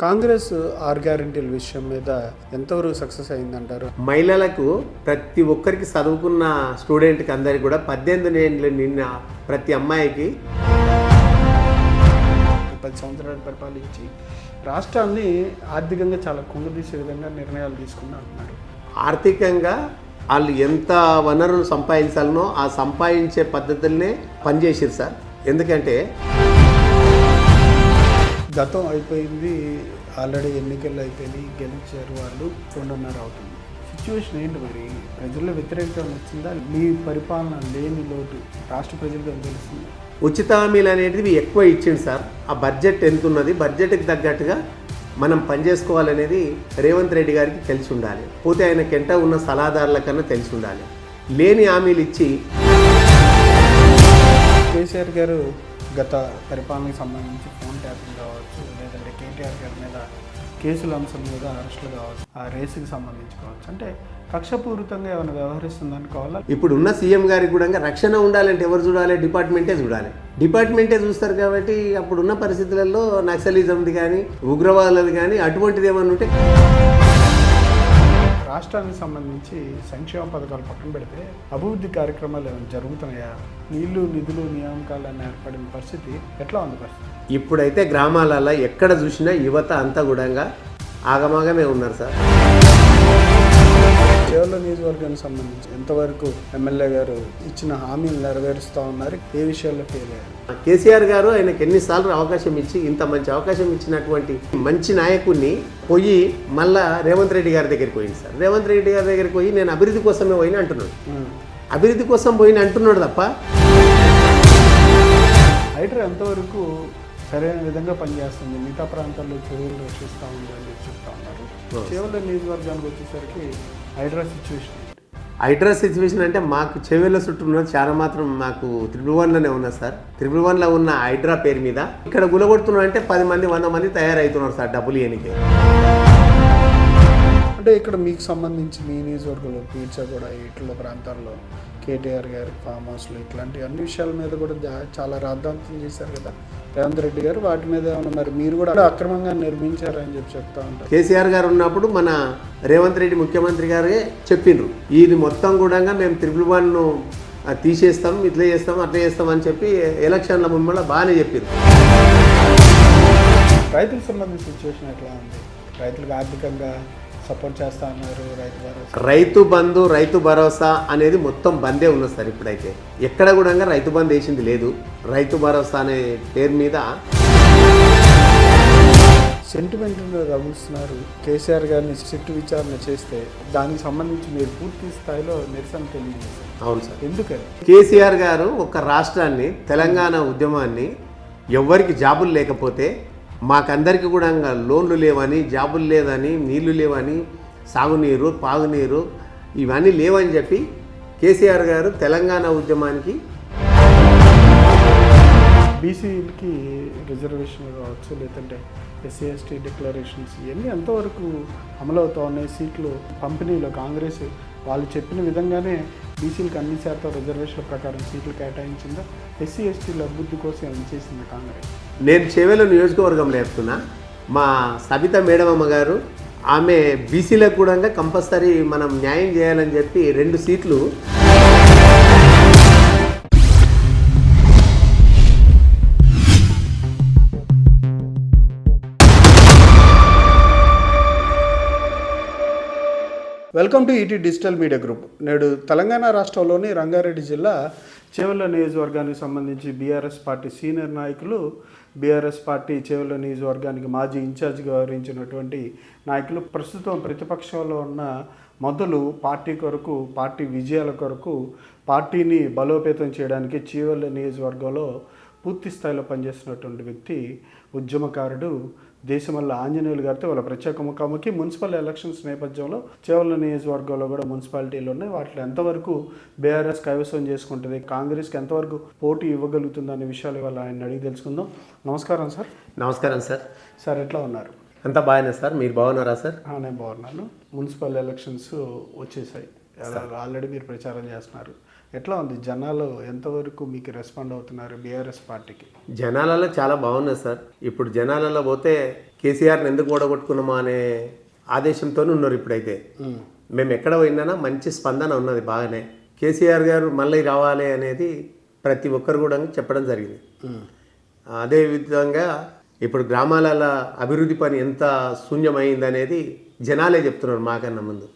Congress are గ్యారెంటీల విషయం మీద ఎంతవరకు సక్సెస్ అయిందంటారు? మహిళలకు ప్రతి ఒక్కరికి చదువుకున్న స్టూడెంట్కి అందరికి కూడా 18 ఏళ్ళు నిన్న ప్రతి అమ్మాయికి 10 సంవత్సరాలు పరిపాలించి రాష్ట్రాన్ని ఆర్థికంగా చాలా కుంగదీసే విధంగా నిర్ణయాలు తీసుకున్నా అంటున్నారు. ఆర్థికంగా వాళ్ళు ఎంత వనరులు సంపాదించాలనో ఆ సంపాదించే పద్ధతులనే పనిచేసారు సార్. ఎందుకంటే గతం అయిపోయింది, ఆల్రెడీ ఎన్నికలు అయిపోయినాయి, గెలిచారు వాళ్ళు, 2.5 అవుతుంది. సిచ్యువేషన్ ఏంటి మరి? ప్రజల్లో వ్యతిరేకత వచ్చిందా? మీ పరిపాలన లేని లోటు రాష్ట్ర ప్రజలకు ఏం తెలుస్తుంది? ఉచిత హామీలు అనేటివి ఎక్కువ ఇచ్చింది సార్. ఆ బడ్జెట్ ఎంత ఉన్నది, బడ్జెట్కి తగ్గట్టుగా మనం పనిచేసుకోవాలనేది రేవంత్ రెడ్డి గారికి తెలిసి ఉండాలి. పోతే ఆయనకి ఎంట ఉన్న సలహాదారుల కన్నా తెలిసి ఉండాలి. లేని హామీలు ఇచ్చి కేసీఆర్ గారు గత పరిపాలనకు సంబంధించి ఫోన్ ట్యాపింగ్ కావచ్చు, లేదంటే కేటీఆర్ గారి మీద కేసుల అంశం మీద అరెస్టులు కావచ్చు, ఆ రేసుకి సంబంధించి కావచ్చు, అంటే కక్షపూరితంగా ఏమైనా వ్యవహరిస్తుందని కావాలా? ఇప్పుడు ఉన్న సీఎం గారికి కూడా రక్షణ ఉండాలంటే ఎవరు చూడాలి? డిపార్ట్మెంటే చూస్తారు. కాబట్టి అప్పుడున్న పరిస్థితులలో నక్సలిజంది కానీ ఉగ్రవాదులది కానీ అటువంటిది ఏమన్నా ఉంటే రాష్ట్రానికి సంబంధించి సంక్షేమ పథకాలు పక్కన పెడితే అభివృద్ధి కార్యక్రమాలు ఏమైనా జరుగుతున్నాయా? నీళ్లు, నిధులు, నియామకాలన్నీ ఏర్పడిన పరిస్థితి ఎట్లా ఉంది పరిస్థితి? ఇప్పుడైతే గ్రామాలలో ఎక్కడ చూసినా యువత అంతా కూడా ఆగమాగమే ఉన్నారు సార్. చేవెళ్ళ నియోజకవర్గానికి సంబంధించి ఎంతవరకు ఎమ్మెల్యే గారు ఇచ్చిన హామీలు నెరవేరుస్తూ ఉన్నారు? ఏ విషయాల్లో ఫెయిల్ అయ్యారు? కేసీఆర్ గారు ఆయనకు ఎన్నిసార్లు అవకాశం ఇచ్చి ఇంత మంచి అవకాశం ఇచ్చినటువంటి మంచి నాయకుడిని పోయి మళ్ళా రేవంత్ రెడ్డి గారి దగ్గరికి పోయింది సార్. రేవంత్ రెడ్డి గారి దగ్గరికి పోయి నేను అభివృద్ధి కోసమే పోయిన అంటున్నాడు. అభివృద్ధి కోసం పోయిన అంటున్నాడు తప్ప హైడ్రా ఎంతవరకు సరైన విధంగా పనిచేస్తుంది? మిగతా ప్రాంతాల్లో చెరువులు రక్షిస్తూ ఉంది అని చెప్తా ఉన్నారు. చేవెళ్ళ నియోజకవర్గానికి వచ్చేసరికి హైడ్రా సిచ్యువేషన్ అంటే మాకు చెవెళ్ళ చుట్టూ ఉన్నది చాలా మాత్రం మాకు 111లోనే ఉన్నది సార్. 111లో ఉన్న హైడ్రా పేరు మీద ఇక్కడ గులగొడుతున్నారు అంటే 10 మంది 100 మంది తయారవుతున్నారు సార్ డబ్బులు ఇవ్వడానికి. అంటే ఇక్కడ మీకు సంబంధించి మీ నియోజకవర్గంలో పీడ్చా కూడా ఇట్ల ప్రాంతాల్లో కేటీఆర్ గారి ఫామ్ హౌస్లు ఇట్లాంటి అన్ని విషయాల మీద కూడా చాలా రాద్ధాంతం చేశారు కదా రేవంత్ రెడ్డి గారు. వాటి మీద ఏమన్నా మరి మీరు కూడా అక్రమంగా నిర్మించారని చెప్తా ఉంటారు. కేసీఆర్ గారు ఉన్నప్పుడు మన రేవంత్ రెడ్డి ముఖ్యమంత్రి గారే చెప్పిండ్రు, ఇది మొత్తం కూడా మేము 111ను తీసేస్తాం, ఇట్లా చేస్తాం, అట్లా చేస్తాం అని చెప్పి ఎలక్షన్ల ముందు బాగానే చెప్పారు. రైతులకు సంబంధించిన సిచ్యువేషన్ ఎట్లా ఉంది? రైతులకు ఆర్థికంగా సపోర్ట్ చేస్తా ఉన్నారు. రైతు బంధు, రైతు భరోసా అనేది మొత్తం బందే ఉన్నది సార్. ఇప్పుడైతే ఎక్కడ కూడా రైతు బంధు వేసింది లేదు. రైతు భరోసా అనే పేరు మీద సెంటిమెంట్గా రగులుస్తున్నారు. కేసీఆర్ గారిని సిట్టు విచారణ చేస్తే దానికి సంబంధించి మీరు పూర్తి స్థాయిలో నిరసన తెలియజేస్తారు. అవును సార్. ఎందుకని? కేసీఆర్ గారు ఒక రాష్ట్రాన్ని, తెలంగాణ ఉద్యమాన్ని, ఎవరికి జాబులు లేకపోతే మాకందరికీ కూడా లోన్లు లేవని, జాబులు లేదని, నీళ్లు లేవని, సాగునీరు, పాగునీరు ఇవన్నీ లేవని చెప్పి కేసీఆర్ గారు తెలంగాణ ఉద్యమానికి బీసీలకి రిజర్వేషన్ కావచ్చు, లేదంటే ఎస్సీ ఎస్టీ డిక్లరేషన్స్ ఇవన్నీ ఎంతవరకు అమలు అవుతా ఉన్నాయి? సీట్లు పంపిణీలో కాంగ్రెస్ వాళ్ళు చెప్పిన విధంగానే బీసీలకు అన్ని శాతం రిజర్వేషన్ల ప్రకారం సీట్లు కేటాయించిందా? ఎస్సీ ఎస్టీల అభివృద్ధి కోసం ఏం చేసింది కాంగ్రెస్? నేను చేవెళ్ళ నియోజకవర్గంలో చెప్తున్నా, మా సబిత మేడమమ్మ గారు ఆమె బీసీలకు కూడా కంపల్సరీ మనం న్యాయం చేయాలని చెప్పి 2 సీట్లు welcome to ET digital media group. నేడు తెలంగాణ రాష్ట్రంలోని రంగారెడ్డి జిల్లా చేవెళ్ళ నియోజకవర్గానికి సంబంధించి బీఆర్ఎస్ పార్టీ సీనియర్ నాయకులు, బీఆర్ఎస్ పార్టీ చేవెళ్ళ నియోజకవర్గానికి మాజీ ఇన్ఛార్జిగా వ్యవహరించినటువంటి నాయకులు, ప్రస్తుతం ప్రతిపక్షంలో ఉన్న మొదలు పార్టీ కొరకు, పార్టీ విజయాల కొరకు, పార్టీని బలోపేతం చేయడానికి చేవెళ్ళ నియోజకవర్గంలో పూర్తి స్థాయిలో పనిచేస్తున్నటువంటి వ్యక్తి, ఉద్యమకారుడు దేశమల్ల ఆంజనేయులు గారితో వాళ్ళ ప్రత్యేక ముఖాముఖి. మున్సిపల్ ఎలక్షన్స్ నేపథ్యంలో చేవెళ్ళ నియోజకవర్గంలో కూడా మున్సిపాలిటీలు ఉన్నాయి. వాటిలో ఎంతవరకు బీఆర్ఎస్ కైవసం చేసుకుంటుంది, కాంగ్రెస్కి ఎంతవరకు పోటీ ఇవ్వగలుగుతుంది అనే విషయాలు ఇవాళ ఆయన అడిగి తెలుసుకుందాం. నమస్కారం సార్. నమస్కారం సార్. సార్ ఎట్లా ఉన్నారు? అంతా బాగానే సార్. మీరు బాగున్నారా సార్? నేను బాగున్నాను. మున్సిపల్ ఎలక్షన్స్ వచ్చేసాయి, ఆల్రెడీ మీరు ప్రచారం చేస్తున్నారు. ఎట్లా ఉంది, జనాలు ఎంతవరకు మీకు రెస్పాండ్ అవుతున్నారు బీఆర్ఎస్ పార్టీకి? జనాలలో చాలా బాగున్నది సార్. ఇప్పుడు జనాలలో పోతే కేసీఆర్ని ఎందుకు ఓడగొట్టుకున్నామా అనే ఆదేశంతోనే ఉన్నారు. ఇప్పుడైతే మేము ఎక్కడ పోయినా మంచి స్పందన ఉన్నది బాగానే. కేసీఆర్ గారు మళ్ళీ రావాలి అనేది ప్రతి ఒక్కరు కూడా చెప్పడం జరిగింది. అదేవిధంగా ఇప్పుడు గ్రామాలలో అభివృద్ధి పని ఎంత శూన్యమైంది అనేది జనాలే చెప్తున్నారు మాకన్నా ముందు.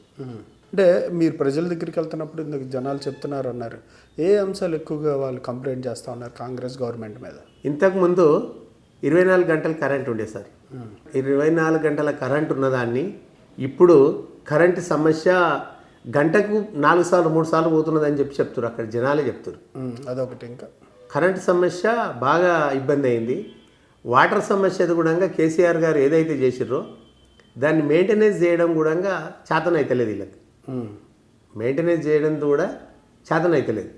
అంటే మీరు ప్రజల దగ్గరికి వెళ్తున్నప్పుడు ఇందుకు జనాలు చెప్తున్నారు అన్నారు, ఏ అంశాలు ఎక్కువగా వాళ్ళు కంప్లైంట్ చేస్తూ ఉన్నారు కాంగ్రెస్ గవర్నమెంట్ మీద? ఇంతకుముందు 24 గంటలు కరెంట్ ఉండే సార్. 24 గంటల కరెంట్ ఉన్నదాన్ని ఇప్పుడు కరెంటు సమస్య గంటకు 4 సార్లు 3 సార్లు పోతున్నదని చెప్తారు. అక్కడ జనాలే చెప్తారు. అదొకటి. ఇంకా కరెంటు సమస్య బాగా ఇబ్బంది అయింది. వాటర్ సమస్య కూడా కేసీఆర్ గారు ఏదైతే చేసిర్రో దాన్ని మెయింటెనెన్స్ చేయడం కూడా చేతనైతలేదు. వీళ్ళకి మెయింటెనెన్స్ చేయడం కూడా చేతనైతలేదు.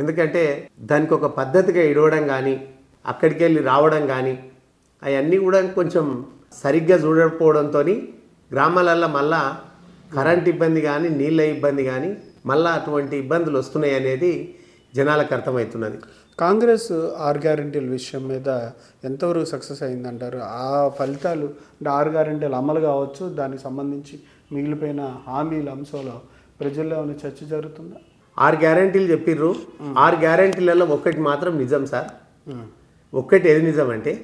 ఎందుకంటే దానికి ఒక పద్ధతిగా ఇడవడం కానీ అక్కడికి వెళ్ళి రావడం కానీ అవన్నీ కూడా కొంచెం సరిగ్గా చూడకపోవడంతో గ్రామాలల్లో మళ్ళా కరెంట్ ఇబ్బంది కానీ నీళ్ళ ఇబ్బంది కానీ మళ్ళీ అటువంటి ఇబ్బందులు వస్తున్నాయి అనేది జనాలకు అర్థమవుతున్నది. కాంగ్రెస్ 6 గ్యారెంటీల విషయం మీద ఎంతవరకు సక్సెస్ అయిందంటారు? ఆ ఫలితాలు అంటే 6 గ్యారెంటీలు అమలు కావచ్చు, దానికి సంబంధించి మిగిలిపోయిన హామీల అంశంలో ప్రజల్లో ఏమైనా చర్చ జరుగుతుందా? 6 గ్యారెంటీలు చెప్పిర్రు. 6 గ్యారెంటీలలో ఒకటి మాత్రం నిజం సార్. ఒక్కటి ఏది నిజం అంటే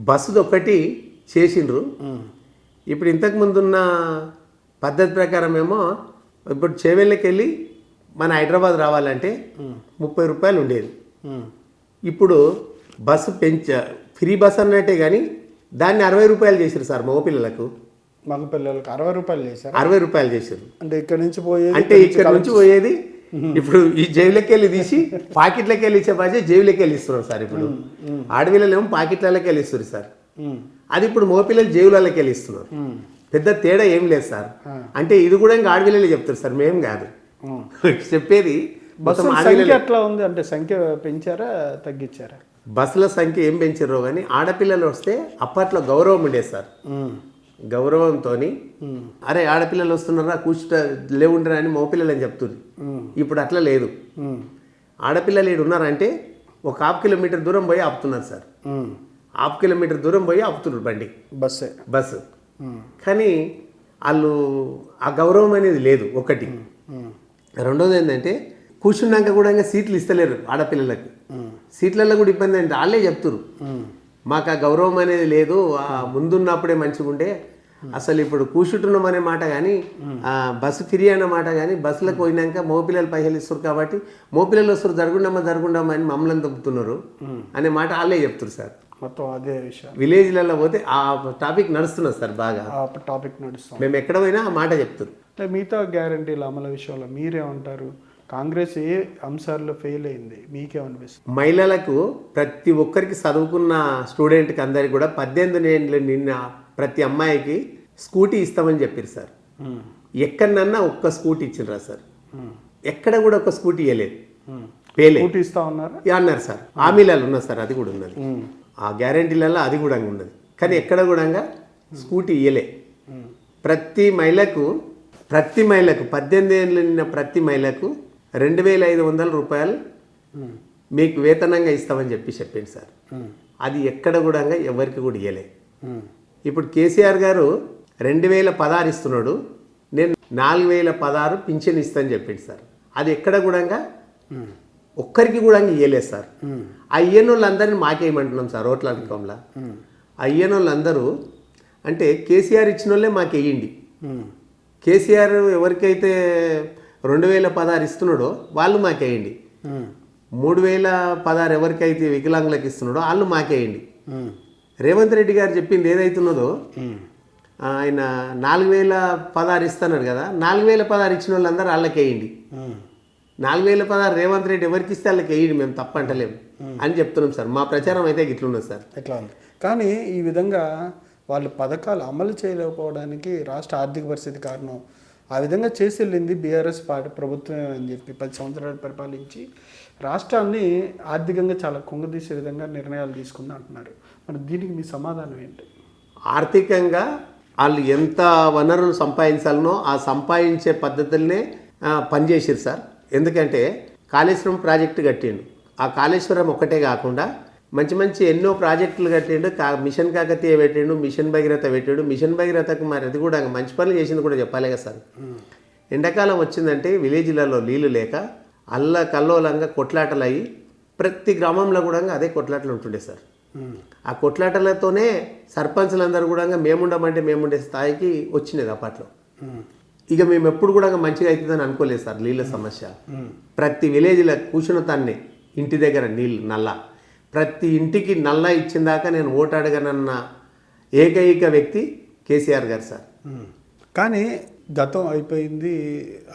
బస్సుది ఒక్కటి చేసిండ్రు. ఇప్పుడు ఇంతకుముందున్న పద్ధతి ప్రకారం ఏమో ఇప్పుడు చేవెళ్ళకి వెళ్ళి మన హైదరాబాద్ రావాలంటే 30 రూపాయలు ఉండేది. ఇప్పుడు బస్సు ఫ్రీ బస్ అన్నట్టే కానీ దాన్ని 60 రూపాయలు చేశారు సార్. మగపిల్లలకు 60 రూపాయలు చేశారు. 60 రూపాయలు చేశారు. అంటే ఇక్కడ నుంచి పోయేది ఇప్పుడు ఈ జేబులకి వెళ్ళి తీసి పాకెట్లకి వెళ్ళి ఇచ్చే బాధ్యత జేబులకి వెళ్ళి ఇస్తున్నారు సార్. ఇప్పుడు ఆడపిల్లలు ఏమో పాకెట్లకి వెళ్ళి ఇస్తారు సార్. అది ఇప్పుడు మగపిల్లలు జేబులకి వెళ్ళి ఇస్తున్నారు. పెద్ద తేడా ఏం లేదు సార్. అంటే ఇది కూడా ఇంకా ఆడపిల్లలే చెప్తారు సార్, మేం కాదు చెప్పేది. సంఖ్య ఎట్లా ఉంది అంటే సంఖ్య పెంచారా తగ్గించారా? బస్సుల సంఖ్య ఏం పెంచారో కానీ ఆడపిల్లలు వస్తే అప్పట్లో గౌరవం ఉండేది సార్. గౌరవంతో అరే ఆడపిల్లలు వస్తున్నారా లేవుండరా అని మగపిల్లలు అని చెప్తుంది. ఇప్పుడు అట్లా లేదు. ఆడపిల్లలు ఏడు ఉన్నారంటే ఒక 1/2 కిలోమీటర్ దూరం పోయి ఆపుతున్నారు సార్. 1/2 కిలోమీటర్ దూరం పోయి ఆపుతున్నారు బండి, బస్సు. కానీ వాళ్ళు ఆ గౌరవం అనేది లేదు ఒకటి. రెండోది ఏంటంటే కూర్చున్నాక కూడా ఇంకా సీట్లు ఇస్తలేరు ఆడపిల్లలకి. సీట్లలో కూడా ఇబ్బంది అంటే వాళ్ళే చెప్తున్నారు, మాకు ఆ గౌరవం అనేది లేదు, ముందున్నప్పుడే మంచిగా ఉండే. అసలు ఇప్పుడు కూర్చుంటున్నాం అనే మాట కానీ బస్సు ఫ్రీ అన్న మాట కానీ బస్సులకు పోయినాక మోపిల్లలు పైసలు ఇస్తారు కాబట్టి మోపిల్లలు వస్తారు జరుగుండమ్మా అని మమ్మల్ని దొబ్బుతున్నారు అనే మాట వాళ్ళే చెప్తారు సార్. మొత్తం అదే విషయం విలేజ్లలో పోతే ఆ టాపిక్ నడుస్తున్నది సార్. బాగా టాపిక్ నడుస్తుంది. మేము ఎక్కడ పోయినా ఆ మాట చెప్తారు. మిగతా గ్యారంటీల అమలు విషయంలో మీరేమంటారు? కాంగ్రెస్ ఏ అంశాల్లో ఫెయిల్ అయింది మీకేమనిపిస్తుంది? మహిళలకు ప్రతి ఒక్కరికి చదువుకున్న స్టూడెంట్కి అందరికి కూడా 18 ఏళ్ళు నిన్న ప్రతి అమ్మాయికి స్కూటీ ఇస్తామని చెప్పారు సార్. ఎక్కడన్నా ఒక్క స్కూటీ ఇచ్చినరా సార్? ఎక్కడ కూడా ఒక స్కూటీ ఇవ్వలేదు. స్కూటీ ఇస్తా ఉన్నారు అన్నారు సార్. హామీలలో ఉన్నది సార్, అది కూడా ఉన్నది. ఆ గ్యారంటీలలో అది కూడా ఉన్నది. కానీ ఎక్కడ కూడా స్కూటీ ఇవ్వలే. ప్రతి మహిళకు 18 ఏళ్ళు నిన్న ప్రతి మహిళకు 2,500 రూపాయలు మీకు వేతనంగా ఇస్తామని చెప్పింది సార్. అది ఎక్కడ కూడా ఎవరికి కూడా ఇవ్వలే. ఇప్పుడు కేసీఆర్ గారు 2,016 ఇస్తున్నాడు, నేను 4,016 పింఛన్ ఇస్తానని చెప్పింది సార్. అది ఎక్కడ కూడా ఒక్కరికి కూడా ఇవ్వలేదు సార్. ఆ ఇయ్యని వాళ్ళందరినీ మాకేయమంటున్నాం సార్. ఓట్ల అధికంలో ఆ ఇయ్యని వాళ్ళందరూ అంటే కేసీఆర్ ఇచ్చిన వాళ్ళే మాకేయండి. కేసీఆర్ ఎవరికైతే 2,016 ఇస్తున్నాడో వాళ్ళు మాకేయండి. 3,016 ఎవరికైతే వికలాంగులకు ఇస్తున్నాడో వాళ్ళు మాకేయండి. రేవంత్ రెడ్డి గారు చెప్పింది ఏదైతున్నదో ఆయన 4,016 ఇస్తున్నాడు కదా, 4,016 ఇచ్చిన వాళ్ళందరూ వాళ్ళకి వేయండి. 4,016 రేవంత్ రెడ్డి ఎవరికి ఇస్తే వాళ్ళకి వేయండి, మేము తప్పంటలేము అని చెప్తున్నాం సార్. మా ప్రచారం అయితే ఇట్లున్నది సార్. ఎట్లా ఉంది కానీ ఈ విధంగా వాళ్ళు పథకాలు అమలు చేయలేకపోవడానికి రాష్ట్ర ఆర్థిక పరిస్థితి కారణం. ఆ విధంగా చేసి వెళ్ళింది బీఆర్ఎస్ పార్టీ ప్రభుత్వం అని చెప్పి 10 సంవత్సరాలు పరిపాలించి రాష్ట్రాన్ని ఆర్థికంగా చాలా కుంగదీసే విధంగా నిర్ణయాలు తీసుకుంది అంటున్నారు. మరి దీనికి మీ సమాధానం ఏంటి? ఆర్థికంగా వాళ్ళు ఎంత వనరులు సంపాదించాలనో ఆ సంపాదించే పద్ధతులనే పనిచేసారు సార్. ఎందుకంటే కాళేశ్వరం ప్రాజెక్టు కట్టిండు. ఆ కాళేశ్వరం ఒక్కటే కాకుండా మంచి మంచి ఎన్నో ప్రాజెక్టులు కట్టిండు. మిషన్ కాకతీయ పెట్టిండు, మిషన్ భగీరథ పెట్టాడు. మిషన్ భగీరథకు మరి అది కూడా మంచి పనులు చేసింది కూడా చెప్పాలి కదా సార్. ఎండాకాలం వచ్చిందంటే విలేజ్లలో నీళ్లు లేక కల్లోలంగా కొట్లాటలు అయ్యి ప్రతి గ్రామంలో కూడా అదే కొట్లాటలు ఉంటుండే సార్. ఆ కొట్లాటలతోనే సర్పంచ్లందరూ కూడా మేముండమంటే మేముండే స్థాయికి వచ్చినది అప్పట్లో. ఇక మేము ఎప్పుడు కూడా మంచిగా అవుతుందని అనుకోలేదు సార్. నీళ్ళ సమస్య ప్రతి విలేజ్లో కూర్చున్నతాన్ని ఇంటి దగ్గర నీళ్ళు నల్ల, ప్రతి ఇంటికి నల్ల ఇచ్చిన దాకా నేను ఓటు అడగనన్న ఏకైక వ్యక్తి కేసీఆర్ గారు సార్. కానీ గతం అయిపోయింది,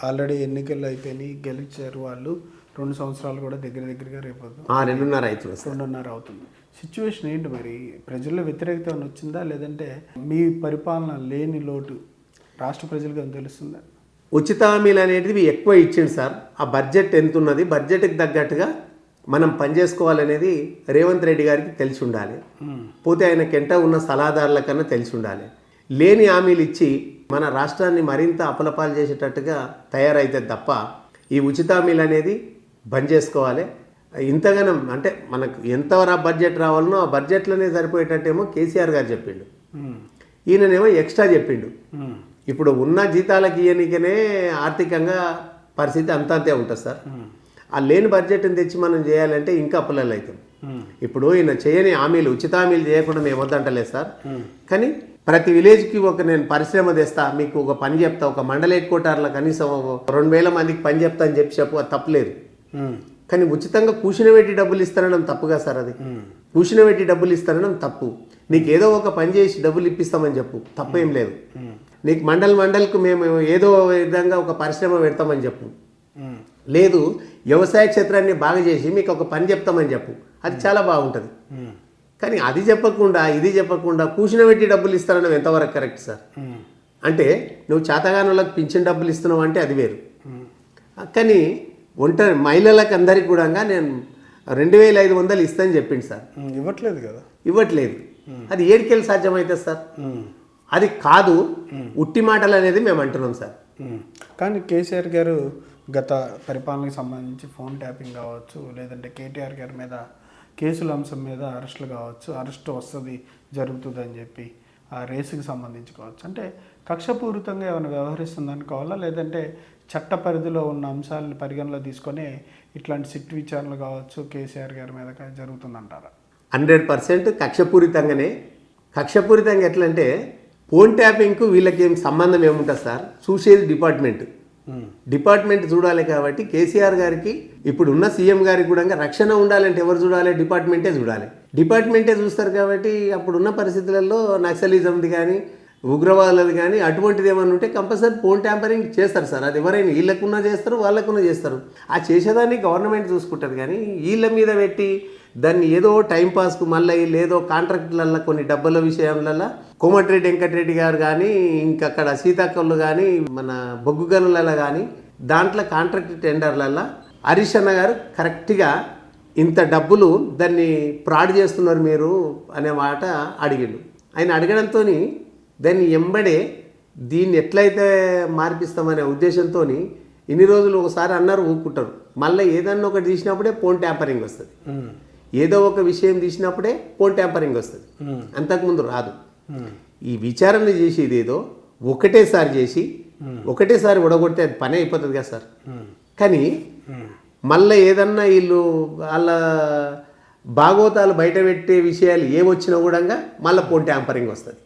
ఆల్రెడీ ఎన్నికలు అయిపోయినాయి, గెలిచారు వాళ్ళు. 2 సంవత్సరాలు కూడా దగ్గరగా రేపు 2.5 అవుతుంది. 2.5 అవుతుంది. సిచ్యువేషన్ ఏంటి మరి? ప్రజల్లో వ్యతిరేకత వచ్చిందా, లేదంటే మీ పరిపాలన లేని లోటు రాష్ట్ర ప్రజలకు ఏమైనా తెలుస్తుందా? ఉచిత హామీలు అనేటివి ఎక్కువ ఇచ్చిండు సార్. ఆ బడ్జెట్ ఎంత ఉన్నది, బడ్జెట్కి తగ్గట్టుగా మనం పనిచేసుకోవాలనేది రేవంత్ రెడ్డి గారికి తెలిసి ఉండాలి. పోతే ఆయనకెంట ఉన్న సలహాదారుల కన్నా తెలిసి ఉండాలి. లేని హామీలు ఇచ్చి మన రాష్ట్రాన్ని మరింత అపలపాలు చేసేటట్టుగా తయారైతే తప్ప ఈ ఉచిత హామీలు అనేది బంద్ చేసుకోవాలి. ఇంతగానం అంటే మనకు ఎంతవరకు బడ్జెట్ రావాలనో ఆ బడ్జెట్లోనే సరిపోయేటట్టేమో కేసీఆర్ గారు చెప్పిండు. ఈయననేమో ఎక్స్ట్రా చెప్పిండు. ఇప్పుడు ఉన్న జీతాలకు ఇయనికనే ఆర్థికంగా పరిస్థితి అంతే ఉంటుంది సార్. ఆ లేని బడ్జెట్ని తెచ్చి మనం చేయాలంటే ఇంకా అప్పులలో అవుతాం. ఇప్పుడు ఈయన చేయని హామీలు, ఉచిత హామీలు చేయకుండా మేము వద్దంటలేదు సార్. కానీ ప్రతి విలేజ్కి నేను పరిశ్రమ తెస్తా, మీకు ఒక పని చెప్తా, ఒక మండల హెడ్ క్వార్టర్లో కనీసం 2,000 మందికి పని చెప్తా అని చెప్పు, అది తప్పలేదు. కానీ ఉచితంగా కూర్చుని డబ్బులు ఇస్తానడం తప్పుగా సార్. అది కూర్చుని డబ్బులు ఇస్తానడం తప్పు. నీకు ఏదో ఒక పని చేసి డబ్బులు ఇప్పిస్తామని చెప్పు, తప్పేం లేదు. నీకు మండల్కు మేము ఏదో విధంగా ఒక పరిశ్రమ పెడతామని చెప్పు. లేదు, వ్యవసాయ క్షేత్రాన్ని బాగా చేసి మీకు ఒక పని చెప్తామని చెప్పు, అది చాలా బాగుంటుంది. కానీ అది చెప్పకుండా ఇది చెప్పకుండా కూర్చుని డబ్బులు ఇస్తానడం ఎంతవరకు కరెక్ట్ సార్? అంటే నువ్వు చేతగానులకు పింఛన్ డబ్బులు ఇస్తున్నావు అంటే అది వేరు. కానీ మహిళలకు అందరికి కూడా నేను 2,500 ఇస్తానని చెప్పింది సార్. ఇవ్వట్లేదు కదా? ఇవ్వట్లేదు. అది ఏడికెళ్ళి సాధ్యమవుతుంది సార్? అది కాదు, ఉట్టి మాటలు అనేది మేము అంటున్నాం సార్. కానీ కేసీఆర్ గారు గత పరిపాలనకు సంబంధించి ఫోన్ ట్యాపింగ్ కావచ్చు, లేదంటే కేటీఆర్ గారి మీద కేసుల అంశం మీద అరెస్టులు కావచ్చు, అరెస్ట్ వస్తుంది జరుగుతుంది అని చెప్పి ఆ రేసుకి సంబంధించి కావచ్చు, అంటే కక్షపూరితంగా ఏమైనా వ్యవహరిస్తుంది అనుకోవాలా, లేదంటే చట్ట పరిధిలో ఉన్న అంశాలను పరిగణలో తీసుకొని ఇట్లాంటి సిట్ విచారణలు కావచ్చు కేసీఆర్ గారి మీద జరుగుతుందంటారా? 100% కక్షపూరితంగానే. కక్షపూరితంగా ఎట్లంటే ఫోన్ ట్యాపింగ్కు వీళ్ళకి ఏం సంబంధం ఏముంటుంది సార్? చూసేది డిపార్ట్మెంట్ చూడాలి. కాబట్టి కేసీఆర్ గారికి ఇప్పుడు ఉన్న సీఎం గారికి కూడా రక్షణ ఉండాలంటే ఎవరు చూడాలి? డిపార్ట్మెంటే చూస్తారు. కాబట్టి అప్పుడున్న పరిస్థితులలో నక్సలిజంది కానీ ఉగ్రవాదులది కానీ అటువంటిది ఏమన్నా ఉంటే కంపల్సరీ ఫోన్ ట్యాంపరింగ్ చేస్తారు సార్. అది ఎవరైనా వీళ్ళకున్నా చేస్తారు, వాళ్ళకున్నా చేస్తారు. ఆ చేసేదాన్ని గవర్నమెంట్ చూసుకుంటుంది. కానీ వీళ్ళ మీద పెట్టి దాన్ని ఏదో టైంపాస్కు మళ్ళీ ఏదో కాంట్రాక్టులలో కొన్ని డబ్బుల విషయంలో కోమటిరెడ్డి వెంకటరెడ్డి గారు కానీ ఇంకక్కడ సీతాకళ్ళు కానీ మన బొగ్గు గనులలో కానీ దాంట్లో కాంట్రాక్ట్ టెండర్లలో హరీష్ అన్న గారు కరెక్ట్గా ఇంత డబ్బులు దాన్ని ఫ్రాడ్ చేస్తున్నారు మీరు అనే మాట అడిగిండు. ఆయన అడగడంతో దాన్ని ఎంబడే దీన్ని ఎట్లయితే మార్పిస్తామనే ఉద్దేశంతో ఇన్ని రోజులు ఒకసారి అన్నారు, ఊపుకుంటారు. మళ్ళీ ఏదన్నా ఒకటి తీసినప్పుడే ఫోన్ ట్యాంపరింగ్ వస్తుంది. ఏదో ఒక విషయం తీసినప్పుడే ఫోన్ ట్యాంపరింగ్ వస్తుంది, అంతకుముందు రాదు. ఈ విచారణ చేసేది ఏదో ఒకటేసారి చేసి ఒకటేసారి ఉడగొడితే అది పని అయిపోతుంది కదా సార్. కానీ మళ్ళీ ఏదన్నా వీళ్ళు వాళ్ళ భాగవతాలు బయట పెట్టే విషయాలు ఏమొచ్చినా కూడా మళ్ళీ ఫోన్ ట్యాంపరింగ్ వస్తుంది,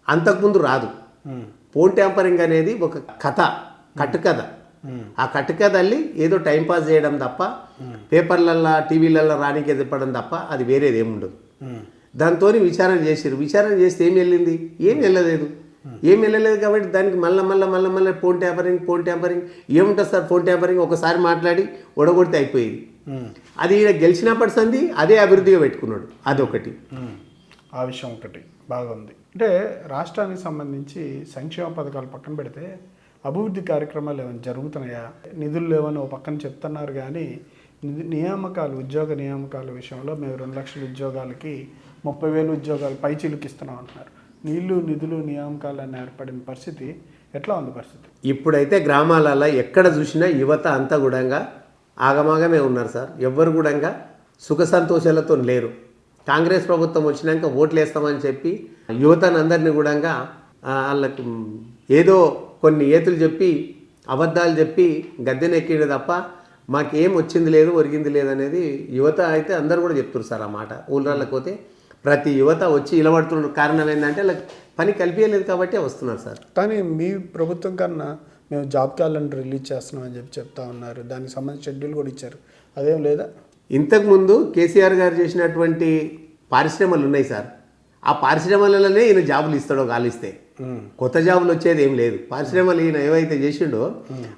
అంతకుముందు రాదు. ఫోన్ ట్యాంపరింగ్ అనేది ఒక కట్టుకథ. ఆ కట్టుకథల్ని ఏదో టైంపాస్ చేయడం తప్ప, పేపర్లల్లో టీవీలలో రానికే తిప్పడం తప్ప అది వేరేది ఏముండదు. దాంతో విచారణ చేస్తే ఏం వెళ్ళలేదు. కాబట్టి దానికి మళ్ళీ ఫోన్ ట్యాంపరింగ్ ఏముంటుంది సార్? ఫోన్ ట్యాంపరింగ్ ఒకసారి మాట్లాడి ఒడగొడితే అయిపోయేది. అది ఈయన గెలిచినప్పటి సంది అదే అభివృద్ధిగా పెట్టుకున్నాడు. అదొకటి. ఆ విషయం ఒకటి బాగుంది. అంటే రాష్ట్రానికి సంబంధించి సంక్షేమ పథకాలు పక్కన పెడితే అభివృద్ధి కార్యక్రమాలు ఏమైనా జరుగుతున్నాయా? నిధులు లేవని ఒక పక్కన చెప్తున్నారు. కానీ ఉద్యోగ నియామకాల విషయంలో మేము 2 లక్షల ఉద్యోగాలకి 30,000 ఉద్యోగాలు పైచీలకు ఇస్తున్నాం అంటున్నారు. నిధులు నియామకాలన్నీ ఏర్పడిన పరిస్థితి ఎట్లా ఉంది పరిస్థితి? ఇప్పుడైతే గ్రామాలలో ఎక్కడ చూసినా యువత అంతా కూడా ఆగమాగమే ఉన్నారు సార్. ఎవ్వరు కూడా సుఖ సంతోషాలతో లేరు. కాంగ్రెస్ ప్రభుత్వం వచ్చినాక ఓట్లు వేస్తామని చెప్పి యువతను అందరినీ కూడా వాళ్ళకు ఏదో కొన్ని ఏతులు చెప్పి అబద్ధాలు చెప్పి గద్దెనెక్కిడు తప్ప మాకేం వచ్చింది లేదు ఒరిగింది లేదు అనేది యువత అయితే అందరు కూడా చెప్తున్నారు సార్. ఆ మాట ఊళ్ళకి పోతే ప్రతి యువత వచ్చి ఇలబడుతున్న కారణం ఏంటంటే వాళ్ళకి పని కల్పించలేదు కాబట్టి వస్తున్నారు సార్. కానీ మీ ప్రభుత్వం కన్నా మేము జాబ్ క్యాలెండర్ రిలీజ్ చేస్తున్నామని చెప్పి చెప్తా ఉన్నారు. దానికి సంబంధించి షెడ్యూల్ కూడా ఇచ్చారు, అదేం లేదా? ఇంతకుముందు కేసీఆర్ గారు చేసినటువంటి పరిశ్రమలు ఉన్నాయి సార్. ఆ పరిశ్రమలలోనే ఈయన జాబులు ఇస్తాడో కాలిస్తే కొత్త జాబులు వచ్చేది ఏం లేదు. పరిశ్రమలు ఈయన ఏవైతే చేసిండో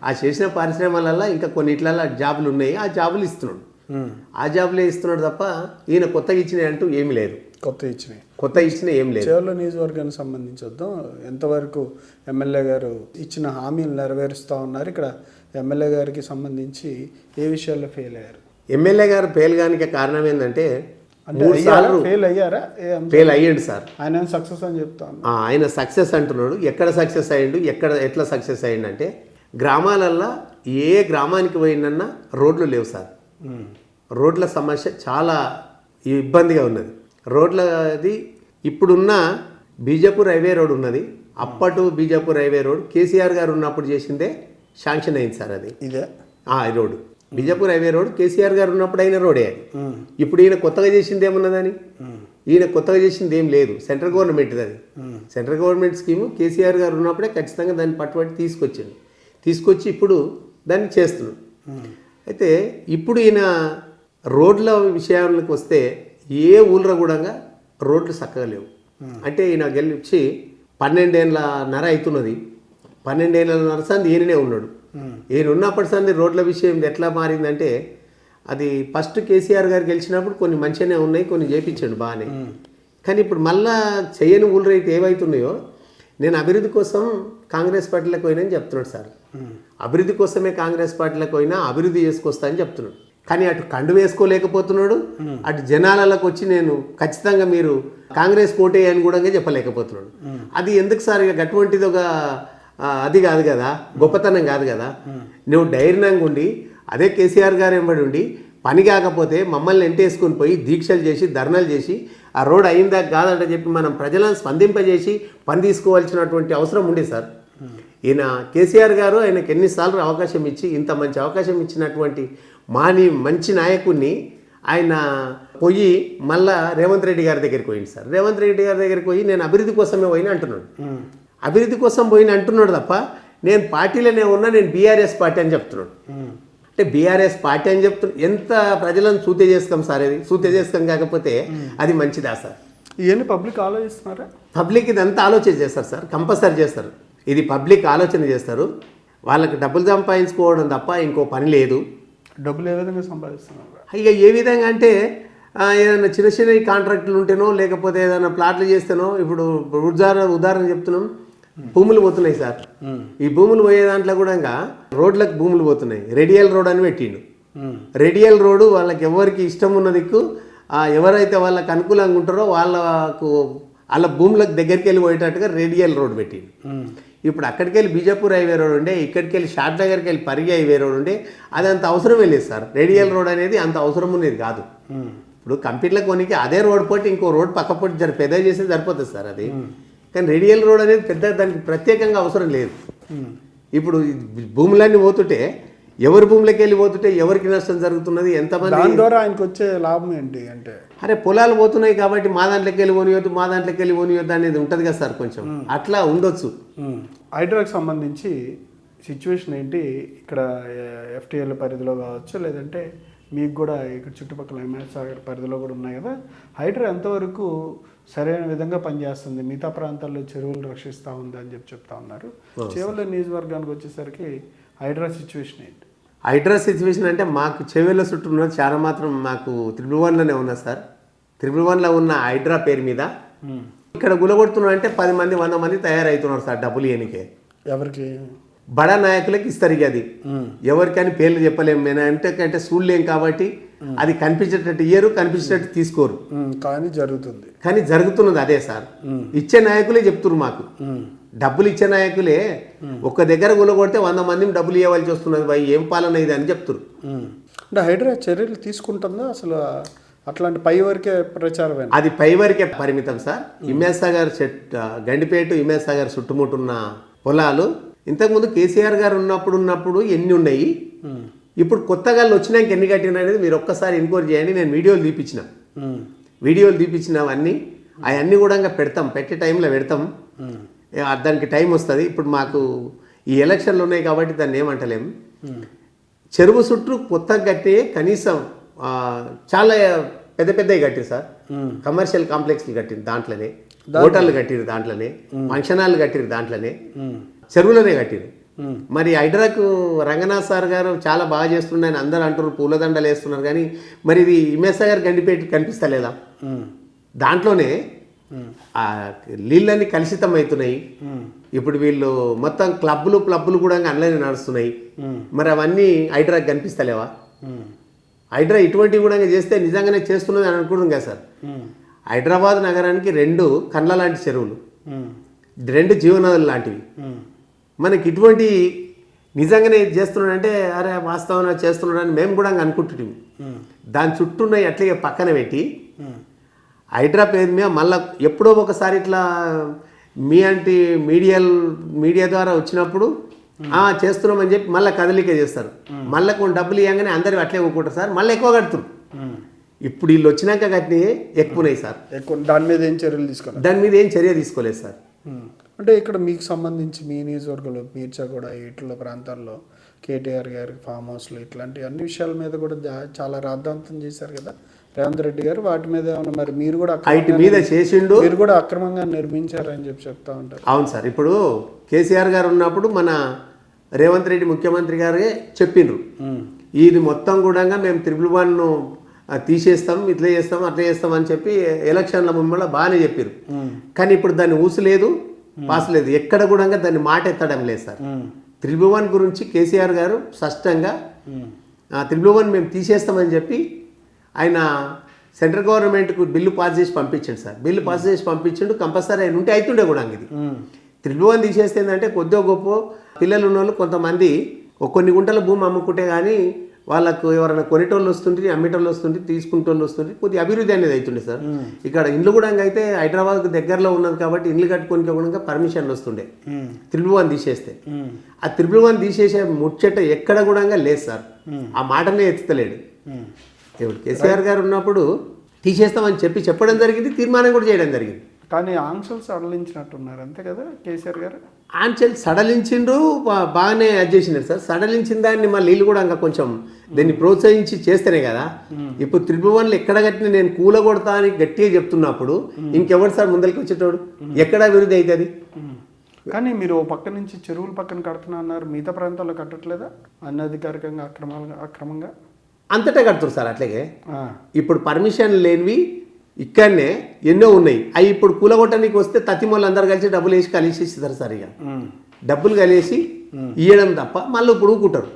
ఆ చేసిన పరిశ్రమలలో ఇంకా కొన్నిట్లలో జాబులు ఉన్నాయి, ఆ జాబులు ఇస్తున్నాడు. ఆ జాబులే ఇస్తున్నాడు తప్ప ఈయన కొత్తగా ఇచ్చినాయి అంటూ ఏమి లేదు. కొత్త ఇచ్చిన ఏం లేదు. చేవెళ్ళ నియోజకవర్గానికి సంబంధించి వద్దాం. ఎంతవరకు ఎమ్మెల్యే గారు ఇచ్చిన హామీలు నెరవేరుస్తూ ఉన్నారు? ఇక్కడ ఎమ్మెల్యే గారికి సంబంధించి ఏ విషయాల్లో ఫెయిల్ అయ్యారు? ఎమ్మెల్యే గారు ఫెయిల్ కానికి కారణం ఏంటంటే ఫెయిల్ అయ్యాడు సార్. ఆయన సక్సెస్ అని చెప్తాను. ఆయన సక్సెస్ అంటున్నాడు. ఎక్కడ సక్సెస్ అయ్యిండు, ఎట్లా సక్సెస్ అయ్యిండు అంటే గ్రామాలల్లో ఏ గ్రామానికి పోయిందన్నా రోడ్లు లేవు సార్. రోడ్ల సమస్య చాలా ఇబ్బందిగా ఉన్నది. రోడ్లది ఇప్పుడున్న బీజాపూర్ హైవే రోడ్ ఉన్నది. అప్పటి బీజాపూర్ హైవే రోడ్ కేసీఆర్ గారు ఉన్నప్పుడు చేసిందే శాంక్షన్ అయింది సార్. అది ఇదే ఈ road Bijapur highway road KCR గారు ఉన్నప్పుడు అయిన రోడే అది. ఇప్పుడు ఈయన కొత్తగా చేసింది ఏమున్నదని? ఈయన కొత్తగా చేసింది ఏం లేదు. సెంట్రల్ గవర్నమెంట్ది అది. సెంట్రల్ గవర్నమెంట్ స్కీము కేసీఆర్ గారు ఉన్నప్పుడే ఖచ్చితంగా దాన్ని పట్టుబట్టి తీసుకొచ్చి ఇప్పుడు దాన్ని చేస్తున్నాడు. అయితే ఇప్పుడు ఈయన రోడ్ల విషయానికి వస్తే ఏ ఊళ్ళో కూడా రోడ్లు చక్కగా లేవు. అంటే ఈయన గెలిచి 12 ఏళ్ళన్నర అవుతున్నది. 12 ఏళ్ళన్నర సంది ఈయననే ఉన్నాడు. ఈయన ఉన్నప్పటి సంది రోడ్ల విషయం ఎట్లా మారిందంటే అది ఫస్ట్ కేసీఆర్ గారు గెలిచినప్పుడు కొన్ని మంచిగానే ఉన్నాయి, కొన్ని చేపించాడు బాగానే. కానీ ఇప్పుడు మళ్ళా చేయని ఊళ్ళో అయితే ఏవైతున్నాయో నేను అభివృద్ధి కోసం కాంగ్రెస్ పార్టీలకు పోయినని చెప్తున్నాడు సార్. అభివృద్ధి కోసమే కాంగ్రెస్ పార్టీలకు పోయినా అభివృద్ధి చేసుకొస్తా అని చెప్తున్నాడు. కానీ అటు కండు వేసుకోలేకపోతున్నాడు, అటు జనాలకు వచ్చి నేను ఖచ్చితంగా మీరు కాంగ్రెస్ కోటేయని కూడా చెప్పలేకపోతున్నాడు. అది ఎందుకు సార్? ఇక అటువంటిది ఒక అది కాదు కదా, గొప్పతనం కాదు కదా. నువ్వు ధైర్యంగా ఉండి అదే కేసీఆర్ గారు వెంబడి ఉండి పని కాకపోతే మమ్మల్ని ఎంటేసుకొని పోయి దీక్షలు చేసి ధర్నాలు చేసి ఆ రోడ్ అయిందా కాదంటే చెప్పి మనం ప్రజలను స్పందింపజేసి పని తీసుకోవాల్సినటువంటి అవసరం ఉండే సార్. ఈయన కేసీఆర్ గారు ఆయనకు ఎన్నిసార్లు అవకాశం ఇచ్చి ఇంత మంచి అవకాశం ఇచ్చినటువంటి మంచి నాయకుడిని ఆయన పోయి మళ్ళా రేవంత్ రెడ్డి గారి దగ్గరికి పోయింది సార్. రేవంత్ రెడ్డి గారి దగ్గరికి పోయి నేను అభివృద్ధి కోసమే పోయినా అంటున్నాడు. అభివృద్ధి కోసం పోయిన అంటున్నాడు తప్ప నేను పార్టీలోనే ఉన్నా, నేను బీఆర్ఎస్ పార్టీ అని చెప్తున్నాడు. అంటే బీఆర్ఎస్ పార్టీ అని చెప్తున్నాడు. ఎంత ప్రజలను సూతే చేస్తాం సార్. ఇది సూతే చేస్తాం కాకపోతే అది మంచిదా సార్? ఇవన్నీ పబ్లిక్ ఆలోచిస్తున్నారా? పబ్లిక్ ఇదంతా ఆలోచన చేస్తారు సార్, కంపల్సరీ చేస్తారు. ఇది పబ్లిక్ ఆలోచన చేస్తారు. వాళ్ళకి డబ్బులు సంపాదించుకోవడం తప్ప ఇంకో పని లేదు. డబ్బులు ఏ విధంగా సంపాదిస్తున్నారు? ఇక ఏ విధంగా అంటే ఏదైనా చిన్న చిన్న కాంట్రాక్టులు ఉంటేనో లేకపోతే ఏదైనా ప్లాట్లు చేస్తేనో, ఇప్పుడు ఉదాహరణ చెప్తున్నాం, భూములు పోతున్నాయి సార్. ఈ భూములు పోయే దాంట్లో కూడా రోడ్లకు భూములు పోతున్నాయి. రేడియల్ రోడ్ అని పెట్టిండు. రేడియల్ రోడ్డు వాళ్ళకి ఎవరికి ఇష్టం ఉన్న దిక్కు ఎవరైతే వాళ్ళకి అనుకూలంగా ఉంటారో వాళ్ళ భూములకు దగ్గరికి వెళ్ళి పోయేటట్టుగా రేడియల్ రోడ్ పెట్టిండు. ఇప్పుడు అక్కడికి వెళ్ళి బీజాపూర్ హైవే రోడ్ ఉండే, ఇక్కడికి వెళ్ళి షాద్ నగర్కి వెళ్ళి పరిగి హైవే రోడ్ ఉండే, అది అంత అవసరమే లేదు సార్. రేడియల్ రోడ్ అనేది అంత అవసరం ఉండేది కాదు. ఇప్పుడు కంప్యూటర్లకు కొనికి అదే రోడ్ పోటీ ఇంకో రోడ్ పక్క పోటీ పెద్ద చేస్తే సరిపోతుంది సార్ అది. కానీ రేడియల్ రోడ్ అనేది పెద్ద దానికి ప్రత్యేకంగా అవసరం లేదు. ఇప్పుడు భూములన్నీ పోతుంటే ఎవరి భూములకి వెళ్ళి పోతుంటే ఎవరికి నష్టం జరుగుతున్నది, ఎంతమంది, దాని ద్వారా ఆయనకు వచ్చే లాభం ఏంటి అంటే అరే పొలాలు పోతున్నాయి కాబట్టి మా దాంట్లోకి వెళ్ళి పోనీయొద్దు అనేది ఉంటుంది కదా సార్. కొంచెం అట్లా ఉండొచ్చు. హైడ్రాకి సంబంధించి సిచ్యువేషన్ ఏంటి ఇక్కడ ఎఫ్టీఎల్ పరిధిలో కావచ్చు, లేదంటే మీకు కూడా ఇక్కడ చుట్టుపక్కల ఎంఎస్ సాగర్ పరిధిలో కూడా ఉన్నాయి కదా. హైడ్రా ఎంతవరకు సరైన విధంగా పనిచేస్తుంది, మిగతా ప్రాంతాల్లో చెరువులు రక్షిస్తూ ఉంది అని చెప్తా ఉన్నారు. చేవెళ్ళ నియోజకవర్గానికి వచ్చేసరికి హైడ్రా సిచ్యువేషన్ ఏంటి? హైడ్రా సిచ్యువేషన్ అంటే మాకు చెవెళ్ళ చుట్టూ ఉన్నది చాలా మాత్రం మాకు 111లోనే ఉన్నది సార్. 111లో ఉన్న హైడ్రా పేరు మీద ఇక్కడ గులగొడుతున్నారు అంటే 10 మంది 100 మంది తయారవుతున్నారు సార్ డబ్బులు ఇయనికే. ఎవరికి? బడా నాయకులకి ఇస్తారు. ఇక అది ఎవరికని పేర్లు చెప్పలేము మేము, అంటే చూడలేం కాబట్టి అది కనిపించేటట్టు ఇయ్యరు, కనిపించేటట్టు తీసుకోరు. కానీ జరుగుతున్నది అదే సార్. ఇచ్చే నాయకులే చెప్తున్నారు మాకు. డబ్బులు ఇచ్చే నాయకులే ఒక్క దగ్గర కూలగొడితే 100 మందిని డబ్బులు ఇవ్వాల్సి వస్తున్నది భయ్, ఏం పాలన ఇది అని చెప్తారు. అంటే హైడ్రా చర్యలు తీసుకుంటుందా అసలు? అట్లాంటి పై వరకే ప్రచారం? అది పై వరకే పరిమితం సార్. హిమేష్ సాగర్ గండిపేట హిమేష్ సాగర్ చుట్టుముట్టున్న పొలాలు ఇంతకుముందు కేసీఆర్ గారు ఉన్నప్పుడు ఎన్ని ఉన్నాయి, ఇప్పుడు కొత్తగా వచ్చినాక ఎన్ని కట్టిన అనేది మీరు ఒక్కసారి ఎంక్వైరీ చేయండి. నేను వీడియోలు తీపించినవన్నీ అవన్నీ కూడా ఇంకా పెడతాం, పెట్టే టైంలో పెడతాం. దానికి టైం వస్తుంది. ఇప్పుడు మాకు ఈ ఎలక్షన్లు ఉన్నాయి కాబట్టి దాన్ని ఏమంటలేము. చెరువు చుట్టూ కొత్తగా కట్టి కనీసం చాలా పెద్ద పెద్దవి కట్టిరు సార్. కమర్షియల్ కాంప్లెక్స్లు కట్టిరు దాంట్లోనే, హోటళ్ళు కట్టిరు దాంట్లోనే, ఫంక్షన్ హాల్ కట్టిరు దాంట్లోనే, చెరువులోనే కట్టిరు. మరి హైడ్రాకు రంగనాథ్ సార్ గారు చాలా బాగా చేస్తున్నారని అందరూ అంటారు, పూలదండలు వేస్తున్నారు. కానీ మరి ఇది హిమేష్ సాగర్ గండిపేట కనిపిస్తలేదా? దాంట్లోనే నీళ్ళన్నీ కలుషితం అవుతున్నాయి. ఇప్పుడు వీళ్ళు మొత్తం క్లబ్బులు కూడా అందులోనే నడుస్తున్నాయి. మరి అవన్నీ హైడ్రాకి కనిపిస్తలేవా? హైడ్రా ఇటువంటివి కూడా చేస్తే నిజంగానే చేస్తున్నది అని అనుకుంటున్నాం కదా సార్. హైదరాబాద్ నగరానికి 2 కండ్ల లాంటి చెరువులు, 2 జీవనదులు లాంటివి. మనకి ఇటువంటి నిజంగానే చేస్తున్నాడంటే అరే వాస్తవంగా చేస్తున్నాడని మేము కూడా అనుకుంటున్నాం. దాని చుట్టూ అట్లాగే పక్కన పెట్టి హైడ్రా పేరు మీద మళ్ళీ ఎప్పుడో ఒకసారి ఇట్లా మీడియా ద్వారా వచ్చినప్పుడు చేస్తున్నామని చెప్పి మళ్ళీ కదలిక చేస్తారు. మళ్ళీ కొన్ని డబ్బులు ఇవ్వగానే అందరూ అట్లే ఊకుంటారు సార్, మళ్ళీ ఎక్కువ కడుతున్నారు. ఇప్పుడు వీళ్ళు వచ్చినాక కట్టినవి ఎక్కువనాయి సార్. దాని మీద ఏం చర్యలు తీసుకోలేదు? దాని మీద ఏం చర్య తీసుకోలేదు సార్. అంటే ఇక్కడ మీకు సంబంధించి మీ నియోజకవర్గంలో మీర్చాగూడ ఇట్ల ప్రాంతాల్లో కేటీఆర్ గారి ఫామ్ హౌస్లు ఇట్లాంటి అన్ని విషయాల మీద కూడా చాలా రాద్ధాంతం చేశారు కదా రేవంత్ రెడ్డి గారు. వాటి మీద ఏమన్నా మరి మీరు కూడా చేసిండు, మీరు కూడా అక్రమంగా నిర్మించారని చెప్పి చెప్తా ఉంటారు. అవును సార్. ఇప్పుడు కేసీఆర్ గారు ఉన్నప్పుడు మన రేవంత్ రెడ్డి ముఖ్యమంత్రి గారే చెప్పిండ్రు, ఇది మొత్తం కూడా మేము 111 తీసేస్తాం, ఇట్లా చేస్తాం అట్లా చేస్తాం అని చెప్పి ఎలక్షన్ల ముందు బాగానే చెప్పారు. కానీ ఇప్పుడు దాన్ని ఊసలేదు, పాసలేదు, ఎక్కడ కూడా దాన్ని మాట ఎత్తడం లేదు సార్. 111 గురించి కేసీఆర్ గారు స్పష్టంగా 111 మేము తీసేస్తామని చెప్పి ఆయన సెంట్రల్ గవర్నమెంట్కు బిల్లు పాస్ చేసి పంపించండి సార్. బిల్లు పాస్ చేసి పంపించండు, కంపల్సరీ ఆయన ఉంటే అవుతుండే కూడా ఇది. 111 తీసేస్తే ఏంటంటే కొద్దిగా గొప్ప పిల్లలు ఉన్న వాళ్ళు కొంతమంది కొన్ని గుంటల భూమి అమ్ముకుంటే కానీ వాళ్ళకు ఎవరైనా కొనేటోళ్ళు వస్తుంటే, అమ్మేటోళ్ళు వస్తుంటే, తీసుకుంటోళ్ళు వస్తుంటే కొద్దిగా అభివృద్ధి అనేది అవుతుండే సార్. ఇక్కడ ఇండ్లు కూడా అయితే హైదరాబాద్కు దగ్గరలో ఉన్నది కాబట్టి ఇండ్లు కట్టుకొని కూడా పర్మిషన్లు వస్తుండే 111 తీసేస్తే. ఆ 111 తీసేసే ముచ్చట ఎక్కడ కూడా లేదు సార్. ఆ మాటనే ఎత్తుతలేడు. ఇప్పుడు కేసీఆర్ గారు ఉన్నప్పుడు తీసేస్తామని చెప్పడం జరిగింది, తీర్మానం కూడా చేయడం జరిగింది. కానీ ఆంక్షలు సడలించినట్టున్నారు అంతే కదా కేసీఆర్ గారు? ఆంక్షలు సడలించిండ్రు, బాగానే అది చేసినారు సార్. సడలించిన దాన్ని మళ్ళీ వీళ్ళు కూడా ఇంకా కొంచెం దాన్ని ప్రోత్సహించి చేస్తేనే కదా. ఇప్పుడు 111 ఎక్కడ కట్టిన నేను కూలగొడతా అని గట్టిగా చెప్తున్నప్పుడు ఇంకెవరు సార్ ముందరికి వచ్చేటోడు? ఎక్కడ అభివృద్ధి అవుతుంది? కానీ మీరు పక్క నుంచి చెరువుల పక్కన కడుతున్నా అన్నారు, మిగతా ప్రాంతాల్లో కట్టట్లేదా అనధికారికంగా అక్రమంగా? అంతటా కడుతున్నారు సార్. అట్లాగే ఇప్పుడు పర్మిషన్ లేనివి ఇక్కడనే ఎన్నో ఉన్నాయి. అవి ఇప్పుడు కూలగొట్టడానికి వస్తే తత్తిమూలు అందరు కలిసి డబ్బులు వేసి కలిసి ఇస్తారు సార్. ఇక డబ్బులు కలిసి ఇవ్వడం తప్ప మళ్ళీ ఇప్పుడు ఊకుంటారు.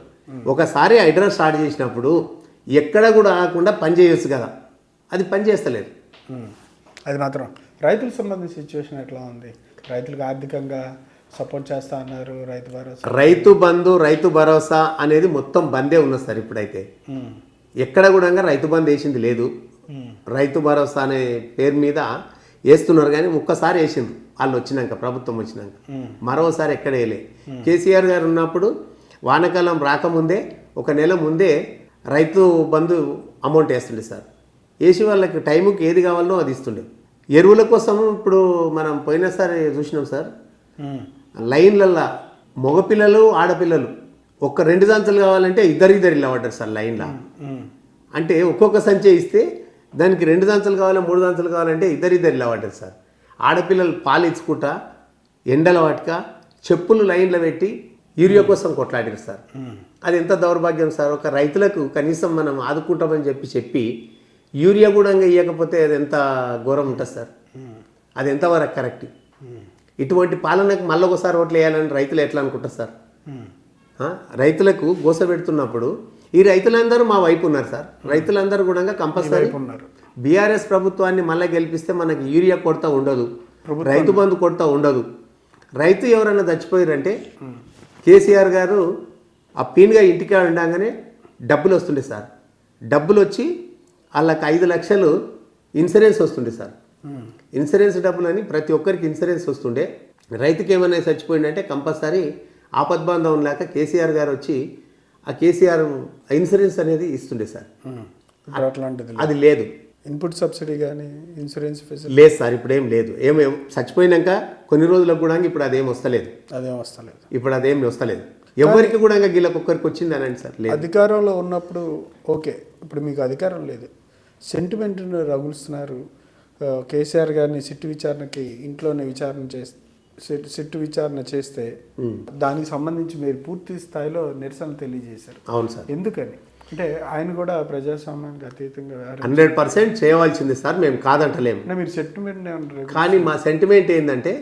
ఒకసారి హైడ్రా స్టార్ట్ చేసినప్పుడు ఎక్కడ కూడా ఆగకుండా పని చేయొచ్చు కదా, అది పని చేస్తలేదు. అది మాత్రం రైతులకు సంబంధించిన సిచ్యువేషన్ ఎట్లా ఉంది? రైతులకు ఆర్థికంగా సపోర్ట్ చేస్తా అన్నారు, రైతు బంధు రైతు భరోసా అనేది మొత్తం బందే ఉన్నది సార్. ఇప్పుడైతే ఎక్కడ కూడా రైతు బంధు వేసింది లేదు. రైతు భరోసా అనే పేరు మీద వేస్తున్నారు కానీ ఒక్కసారి వేసిండ్రు వాళ్ళు వచ్చినాక, ప్రభుత్వం వచ్చినాక. మరోసారి ఎక్కడ వేయలే. కేసీఆర్ గారు ఉన్నప్పుడు వానాకాలం రాకముందే 1 నెల ముందే రైతు బంధు అమౌంట్ వేస్తుండే సార్. వేసి వాళ్ళకి టైంకి ఏది కావాలో అది ఇస్తుండే. ఎరువుల కోసం ఇప్పుడు మనం పోయినసారి చూసినాం సార్, లైన్లల్లో మగపిల్లలు ఆడపిల్లలు 2 సంచులు కావాలంటే ఇద్దరు ఇలా పడ్డారు సార్ లైన్లో. అంటే ఒక్కొక్క సంచి ఇస్తే దానికి 2 సంచులు కావాలి, 3 సంచులు కావాలంటే ఇద్దరు ఇలా పడ్డారు సార్. ఆడపిల్లలు పాలు ఇచ్చుకుంటా ఎండల వాటిక చెప్పులు లైన్లో పెట్టి యూరియా కోసం కొట్లాడారు సార్. అది ఎంత దౌర్భాగ్యం సార్. ఒక రైతులకు కనీసం మనం ఆదుకుంటామని చెప్పి యూరియా కూడా ఇవ్వకపోతే అది ఎంత ఘోరం ఉంటుంది సార్. అది ఎంతవరకు కరెక్ట్? ఇటువంటి పాలనకు మళ్ళీ ఒకసారి ఓట్లు వేయాలని రైతులు ఎట్లా అనుకుంటారు సార్? రైతులకు గోస పెడుతున్నప్పుడు ఈ రైతులందరూ మా వైపు ఉన్నారు సార్. రైతులందరూ కూడా కంపల్సరీ బీఆర్ఎస్ ప్రభుత్వాన్ని మళ్ళీ గెలిపిస్తే మనకి యూరియా కొరత ఉండదు, రైతు బంధు కొరత ఉండదు. రైతు ఎవరైనా చచ్చిపోయారంటే కేసీఆర్ గారు ఆ పీన్గా ఇంటికాడ ఉండగానే డబ్బులు వస్తుండే సార్. డబ్బులు వచ్చి వాళ్ళకి 5 లక్షలు ఇన్సూరెన్స్ వస్తుండే సార్. ఇన్సూరెన్స్ డబ్బులు అని ప్రతి ఒక్కరికి ఇన్సూరెన్స్ వస్తుండే. రైతుకి ఏమైనా చచ్చిపోయిందంటే కంపల్సరీ ఆపద్బాంధవం లేక కేసీఆర్ గారు వచ్చి ఆ కేసీఆర్ ఇన్సూరెన్స్ అనేది ఇస్తుండే సార్. అట్లాంటిది అది లేదు. ఇన్పుట్ సబ్సిడీ కానీ ఇన్సూరెన్స్ ఫెసిలిటీ లేదు సార్, ఇప్పుడు ఏం లేదు. ఏమేం చచ్చిపోయినాక కొన్ని రోజులకు కూడా ఇప్పుడు అదేం వస్తలేదు. ఇప్పుడు అదేం వస్తలేదు. ఎవరికి కూడా గీళ్ళకొక్కరికి వచ్చింది అనండి సార్. లేదు. అధికారంలో ఉన్నప్పుడు ఓకే, ఇప్పుడు మీకు అధికారం లేదు, సెంటిమెంట్ను రగులుస్తున్నారు. కేసీఆర్ గారిని సిట్టు విచారణకి ఇంట్లోనే సిట్టు విచారణ చేస్తే దానికి సంబంధించి మీరు పూర్తి స్థాయిలో నిరసన తెలియజేశారు. అవును సార్. ఎందుకని అంటే ఆయన కూడా ప్రజాస్వామ్యానికి అతీతంగా 100% చేయవలసింది సార్, మేము కాదంటలేము. మీరు సెంటిమెంట్ కానీ మా సెంటిమెంట్ ఏంటంటే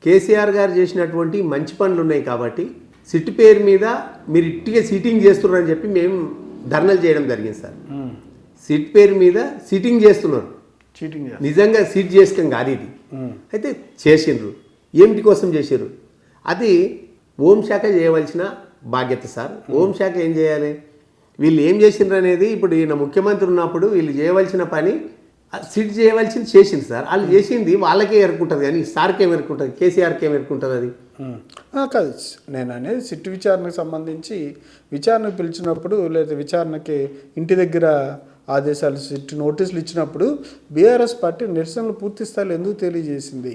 కేసీఆర్ గారు చేసినటువంటి మంచి పనులు ఉన్నాయి కాబట్టి సిట్ పేరు మీద మీరు ఇట్టిగా సీటింగ్ చేస్తున్నారని చెప్పి మేము ధర్నాలు చేయడం జరిగింది సార్. సిట్ పేరు మీద సీటింగ్ చేస్తున్నారు, చీటింగ్ నిజంగా సీట్ చేసుకోం కాదు ఇది. అయితే చేసిండ్రు, ఏమిటి కోసం చేసారు? అది హోంశాఖ చేయవలసిన బాధ్యత సార్. హోంశాఖ ఏం చేయాలి, వీళ్ళు ఏం చేసిండ్రు అనేది ఇప్పుడు ఈయన ముఖ్యమంత్రి ఉన్నప్పుడు వీళ్ళు చేయవలసిన పని సిట్ చేయవలసింది చేసింది సార్. వాళ్ళు చేసింది వాళ్ళకే ఎరుకుంటుంది కానీ సార్కి ఏం ఎరుకుంటుంది, కేసీఆర్కి ఏం ఎరుకుంటుంది? అది కాదు నేను అనేది సిట్టు విచారణకు సంబంధించి విచారణ పిలిచినప్పుడు లేదా విచారణకి ఇంటి దగ్గర ఆదేశాలు సిట్టు నోటీసులు ఇచ్చినప్పుడు బీఆర్ఎస్ పార్టీ నిరసనలు పూర్తి స్థాయిలో ఎందుకు తెలియజేసింది?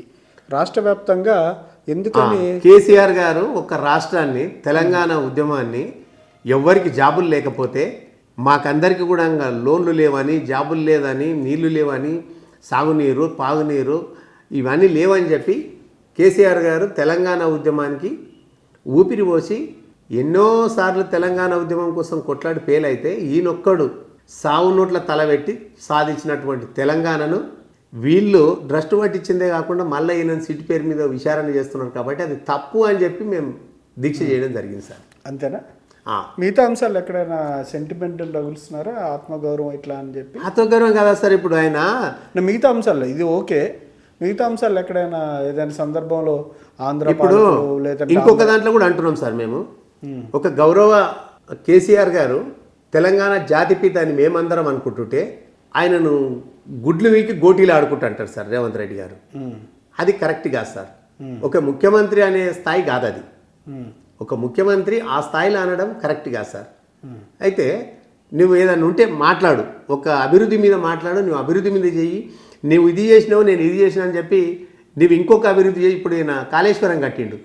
రాష్ట్ర వ్యాప్తంగా ఎందుకని కేసీఆర్ గారు ఒక రాష్ట్రాన్ని తెలంగాణ ఉద్యమాన్ని ఎవరికి జాబులు లేకపోతే మాకందరికి కూడా లోన్లు లేవని, జాబులు లేదని, నీళ్లు లేవని, సాగునీరు పాగునీరు ఇవన్నీ లేవని చెప్పి కేసీఆర్ గారు తెలంగాణ ఉద్యమానికి ఊపిరి పోసి ఎన్నోసార్లు తెలంగాణ ఉద్యమం కోసం కొట్లాడి పేలైతే ఈయనొక్కడు సాగు నోట్ల తలబెట్టి సాధించినటువంటి తెలంగాణను వీళ్ళు డ్రస్ట్ పట్టించిందే కాకుండా మళ్ళీ ఈయన సిట్ పేరు మీద విచారణ చేస్తున్నారు కాబట్టి అది తప్పు అని చెప్పి మేము దీక్ష చేయడం జరిగింది సార్. అంతేనా? మిగతా అంశాలు ఎక్కడైనా సెంటిమెంటల్ రగులుస్తున్నారా? ఆత్మగౌరవం ఇట్లా అని చెప్పి ఆత్మగౌరవం కదా సార్. ఇప్పుడు ఆయన మిగతా అంశాలు ఇది ఓకే, మిగతా అంశాలు ఎక్కడైనా ఏదైనా సందర్భంలో ఆంధ్ర ఇప్పుడు ఇంకొక దాంట్లో కూడా అంటున్నాం సార్ మేము. ఒక గౌరవ కేసీఆర్ గారు తెలంగాణ జాతిపిత అని మేమందరం అనుకుంటుంటే ఆయనను గుడ్లు వీకి గోటీలు ఆడుకుంటూ అంటారు సార్ రేవంత్ రెడ్డి గారు. అది కరెక్ట్ కాదు సార్. ఒక ముఖ్యమంత్రి అనే స్థాయి కాదు అది. ఒక ముఖ్యమంత్రి ఆ స్థాయిలో అనడం కరెక్ట్ కాదు సార్. అయితే నువ్వు ఏదైనా ఉంటే మాట్లాడు, ఒక అభివృద్ధి మీద మాట్లాడు, నువ్వు అభివృద్ధి మీద చెయ్యి, నువ్వు ఇది చేసినావు నేను ఇది చేసినా అని చెప్పి నువ్వు ఇంకొక అభివృద్ధి చేయి. ఇప్పుడు ఈయన కాళేశ్వరం కట్టిండు,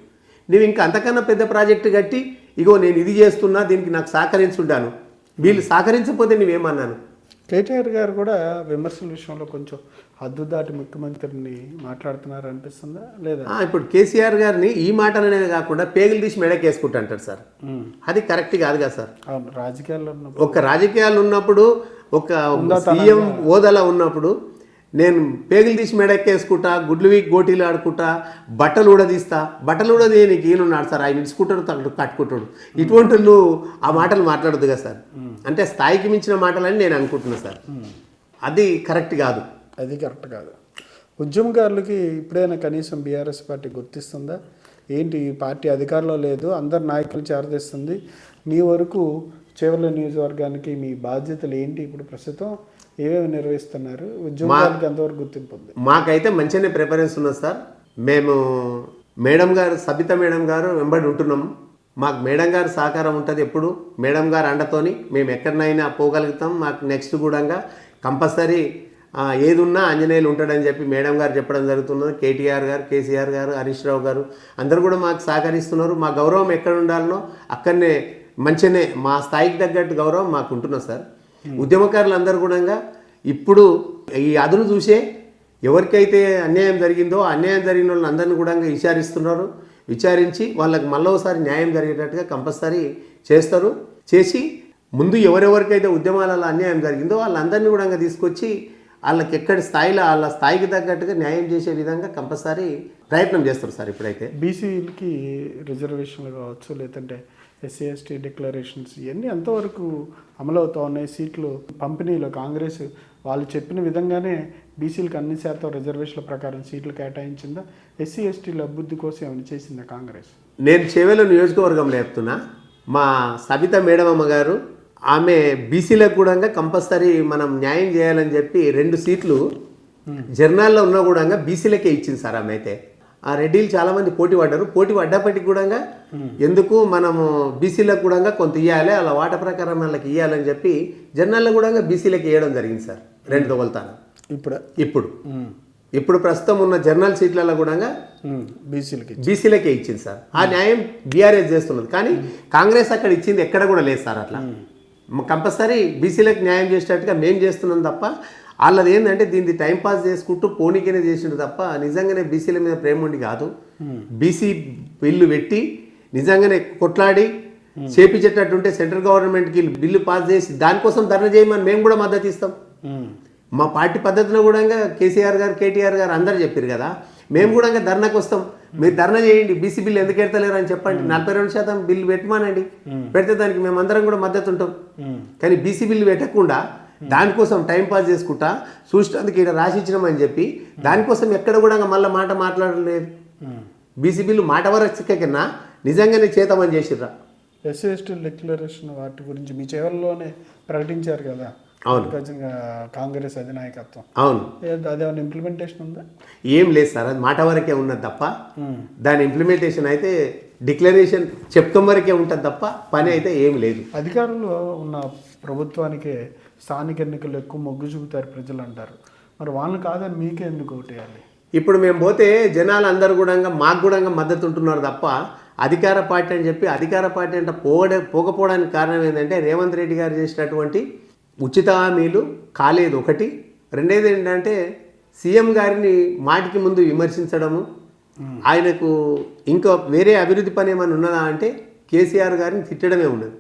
నువ్వు ఇంకా అంతకన్నా పెద్ద ప్రాజెక్టు కట్టి ఇగో నేను ఇది చేస్తున్నా దీనికి నాకు సహకరించుంటాను, వీళ్ళు సహకరించకపోతే నువ్వేమన్నాను? కేటీఆర్ గారు కూడా విమర్శల విషయంలో కొంచెం హద్దు దాటి ముఖ్యమంత్రిని మాట్లాడుతున్నారు అనిపిస్తుందా లేదా? ఇప్పుడు కేసీఆర్ గారిని ఈ మాట అనేది కాకుండా పేగులు తీసి మెడకేసుకుంటా అంటారు సార్. అది కరెక్ట్ కాదు కదా సార్. అవును, రాజకీయాలు ఉన్నప్పుడు ఒక సీఎం హోదాలో ఉన్నప్పుడు నేను పేగులు తీసి మెడకేసుకుంటా, గుడ్లు వీక్ గోటీలు ఆడుకుంటా, బట్టలు ఊడదీస్తా, బట్టలు ఊడదీయనికి ఈయనున్నాడు సార్, ఆయన ఇచ్చుకుంటాడు కట్టుకుంటాడు. ఇటువంటి ఆ మాటలు మాట్లాడదు కదా సార్. అంటే స్థాయికి మించిన మాటలని నేను అనుకుంటున్నాను సార్. అది కరెక్ట్ కాదు. ఉద్యమకారులకి ఇప్పుడైనా కనీసం బీఆర్ఎస్ పార్టీ గుర్తిస్తుందా? ఏంటి ఈ పార్టీ అధికారంలో లేదు, అందరు నాయకులు చేరదీస్తుంది, మీ వరకు చేవెళ్ళ నియోజకవర్గానికి మీ బాధ్యతలు ఏంటి, ఇప్పుడు ప్రస్తుతం ఏమేమి నిర్వహిస్తున్నారు, ఉద్యోగాలకు ఎంతవరకు గుర్తింపు ఉంది? మాకైతే మంచిగానే ప్రిఫరెన్స్ ఉన్నది సార్. మేము మేడం గారు సబితా మేడం గారు వెంబడి ఉంటున్నాము. మాకు మేడం గారు సహకారం ఉంటుంది ఎప్పుడు. మేడం గారు అండతోని మేము ఎక్కడినైనా పోగలుగుతాం. మాకు నెక్స్ట్ కూడా కంపల్సరీ ఏది ఉన్నా ఆంజనేయులు ఉంటాడని చెప్పి మేడం గారు చెప్పడం జరుగుతున్నది. కేటీఆర్ గారు, కేసీఆర్ గారు, హరీష్ రావు గారు అందరూ కూడా మాకు సహకరిస్తున్నారు. మా గౌరవం ఎక్కడ ఉండాలనో అక్కడనే మంచిగానే మా స్థాయికి తగ్గట్టు గౌరవం మాకు ఉంటున్నది సార్. ఉద్యమకారులు అందరూ కూడా ఇప్పుడు ఈ అదును చూసే ఎవరికైతే అన్యాయం జరిగిందో అన్యాయం జరిగిన వాళ్ళని అందరినీ కూడా విచారిస్తున్నారు. విచారించి వాళ్ళకి మళ్ళీ న్యాయం జరిగేటట్టుగా కంపల్సరీ చేస్తారు. చేసి ముందు ఎవరెవరికైతే ఉద్యమాలలో అన్యాయం జరిగిందో వాళ్ళందరినీ కూడా తీసుకొచ్చి వాళ్ళకి ఎక్కడి స్థాయిలో వాళ్ళ స్థాయికి తగ్గట్టుగా న్యాయం చేసే విధంగా కంపల్సరీ ప్రయత్నం చేస్తారు సార్. ఇప్పుడైతే బీసీలకి రిజర్వేషన్లు కావచ్చు, లేదంటే ఎస్సీ ఎస్టీ డిక్లరేషన్స్ ఇవన్నీ ఎంతవరకు అమలు అవుతా ఉన్నాయి? సీట్లు పంపిణీలో కాంగ్రెస్ వాళ్ళు చెప్పిన విధంగానే బీసీలకు అన్ని శాతం రిజర్వేషన్ల ప్రకారం సీట్లు కేటాయించిందా? ఎస్సీ ఎస్టీల అభివృద్ధి కోసం ఏమైనా చేసిందా కాంగ్రెస్? నేను చేవెళ్ళ నియోజకవర్గంలో చెప్తున్నా, మా సబిత మేడమమ్మ గారు ఆమె బీసీలకు కూడా కంపల్సరీ మనం న్యాయం చేయాలని చెప్పి 2 సీట్లు జర్నాల్లో ఉన్నా కూడా బీసీలకే ఇచ్చింది సార్. ఆమె అయితే ఆ రెడ్డిలు చాలామంది పోటీ పడ్డారు. పోటీ పడ్డప్పటికి కూడా ఎందుకు మనము బీసీలకు కూడా కొంత ఇవ్వాలి, అలా వాట ప్రకారం వాళ్ళకి ఇవ్వాలని చెప్పి జర్నల్లో కూడా బీసీలకు ఇవ్వడం జరిగింది సార్. 2 తొగలుతాను ఇప్పుడు ప్రస్తుతం ఉన్న జర్నల్ సీట్లలో కూడా బీసీలకే ఇచ్చింది సార్. ఆ న్యాయం బీఆర్ఎస్ చేస్తున్నది, కానీ కాంగ్రెస్ అక్కడ ఇచ్చింది ఎక్కడ కూడా లేదు సార్. అట్లా కంపల్సరీ బీసీలకు న్యాయం చేసేటట్టుగా మేము చేస్తున్నాం తప్ప వాళ్ళది ఏంటంటే దీన్ని టైంపాస్ చేసుకుంటూ పోనీకనే చేసిండు తప్ప నిజంగానే బీసీల మీద ప్రేమ ఉండి కాదు. బీసీ బిల్లు పెట్టి నిజంగానే కొట్లాడి చేపించేటట్టుంటే సెంట్రల్ గవర్నమెంట్కి బిల్లు పాస్ చేసి దానికోసం ధర్నా చేయమని మేము కూడా మద్దతు ఇస్తాం. మా పార్టీ పద్ధతిలో కూడా కేసీఆర్ గారు, కేటీఆర్ గారు అందరు చెప్పారు కదా, మేము కూడా ధర్నాకు వస్తాం. మీరు ధర్నా చేయండి, బీసీ బిల్లు ఎందుకు ఎడతలేరు అని చెప్పండి, 42% బిల్లు పెట్టమానండి, పెడితే దానికి మేము అందరం కూడా మద్దతు ఉంటాం. కానీ బీసీ బిల్లు పెట్టకుండా దానికోసం టైం పాస్ చేసుకుంటా చూసినందుకు ఇక్కడ రాసి ఇచ్చినామని చెప్పి దానికోసం ఎక్కడ కూడా మళ్ళీ మాట మాట్లాడలేదు. బీసీ బిల్లు మాట వరకు కన్నా నిజంగానే చేతామని చేసిర్రా. ఎస్సీ ఎస్టీ డిక్లరేషన్ వాటి గురించి మీ చివరిలోనే ప్రకటించారు కదా. అవును, కాంగ్రెస్ అధినాయకత్వం. అవును, అదేమన్నా ఇంప్లిమెంటేషన్ ఉందా? ఏం లేదు సార్, అది మాట వరకే ఉన్నది తప్ప దాని ఇంప్లిమెంటేషన్ అయితే డిక్లరేషన్ చెప్తాం వరకే ఉంటుంది తప్ప పని అయితే ఏం లేదు. అధికారంలో ఉన్న ప్రభుత్వానికి స్థానిక ఎన్నికలు ఎక్కువ మొగ్గు చూపుతారు ప్రజలు అంటారు. మరి వాళ్ళని కాదని మీకే ఎందుకు ఓటేయాలి? ఇప్పుడు మేము పోతే జనాలు అందరూ కూడా మాకు కూడా మద్దతు ఉంటున్నారు తప్ప అధికార పార్టీ అని చెప్పి అధికార పార్టీ అంటే పోకపోవడానికి కారణం ఏంటంటే రేవంత్ రెడ్డి గారు చేసినటువంటి ఉచిత హామీలు కాలేదు ఒకటి. రెండేది ఏంటంటే సీఎం గారిని మాటికి ముందు విమర్శించడము, ఆయనకు ఇంకా వేరే అభివృద్ధి పని ఏమైనా ఉన్నదా అంటే కేసీఆర్ గారిని తిట్టడమే ఉన్నది.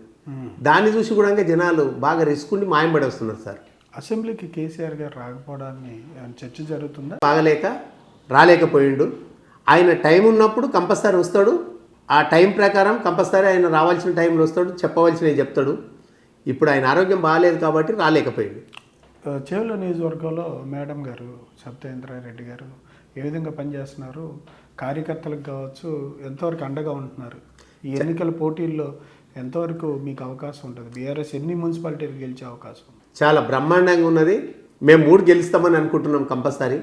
దాన్ని చూసి కూడా జనాలు బాగా రిస్క్ ఉండి మాయంబడి వస్తున్నారు సార్. అసెంబ్లీకి కేసీఆర్ గారు రాకపోవడాన్ని చర్చ జరుగుతుందా? బాగలేక రాలేకపోయిండు. ఆయన టైం ఉన్నప్పుడు కంపల్సరీ వస్తాడు, ఆ టైం ప్రకారం కంపల్సరీ ఆయన రావాల్సిన టైంలో వస్తాడు, చెప్పవలసినవి చెప్తాడు. ఇప్పుడు ఆయన ఆరోగ్యం బాగాలేదు కాబట్టి రాలేకపోయింది. చేవెళ్ళ నియోజకవర్గంలో మేడం గారు సత్యేంద్రారెడ్డి గారు ఏ విధంగా పనిచేస్తున్నారు? కార్యకర్తలకు కావచ్చు ఎంతవరకు అండగా ఉంటున్నారు? ఈ ఎన్నికల పోటీల్లో ఎంతవరకు మీకు అవకాశం ఉంటుంది? బీఆర్ఎస్ ఎన్ని మున్సిపాలిటీలు గెలిచే అవకాశం? చాలా బ్రహ్మాండంగా ఉన్నది. మేము 3 గెలుస్తామని అనుకుంటున్నాం కంపల్సరీ.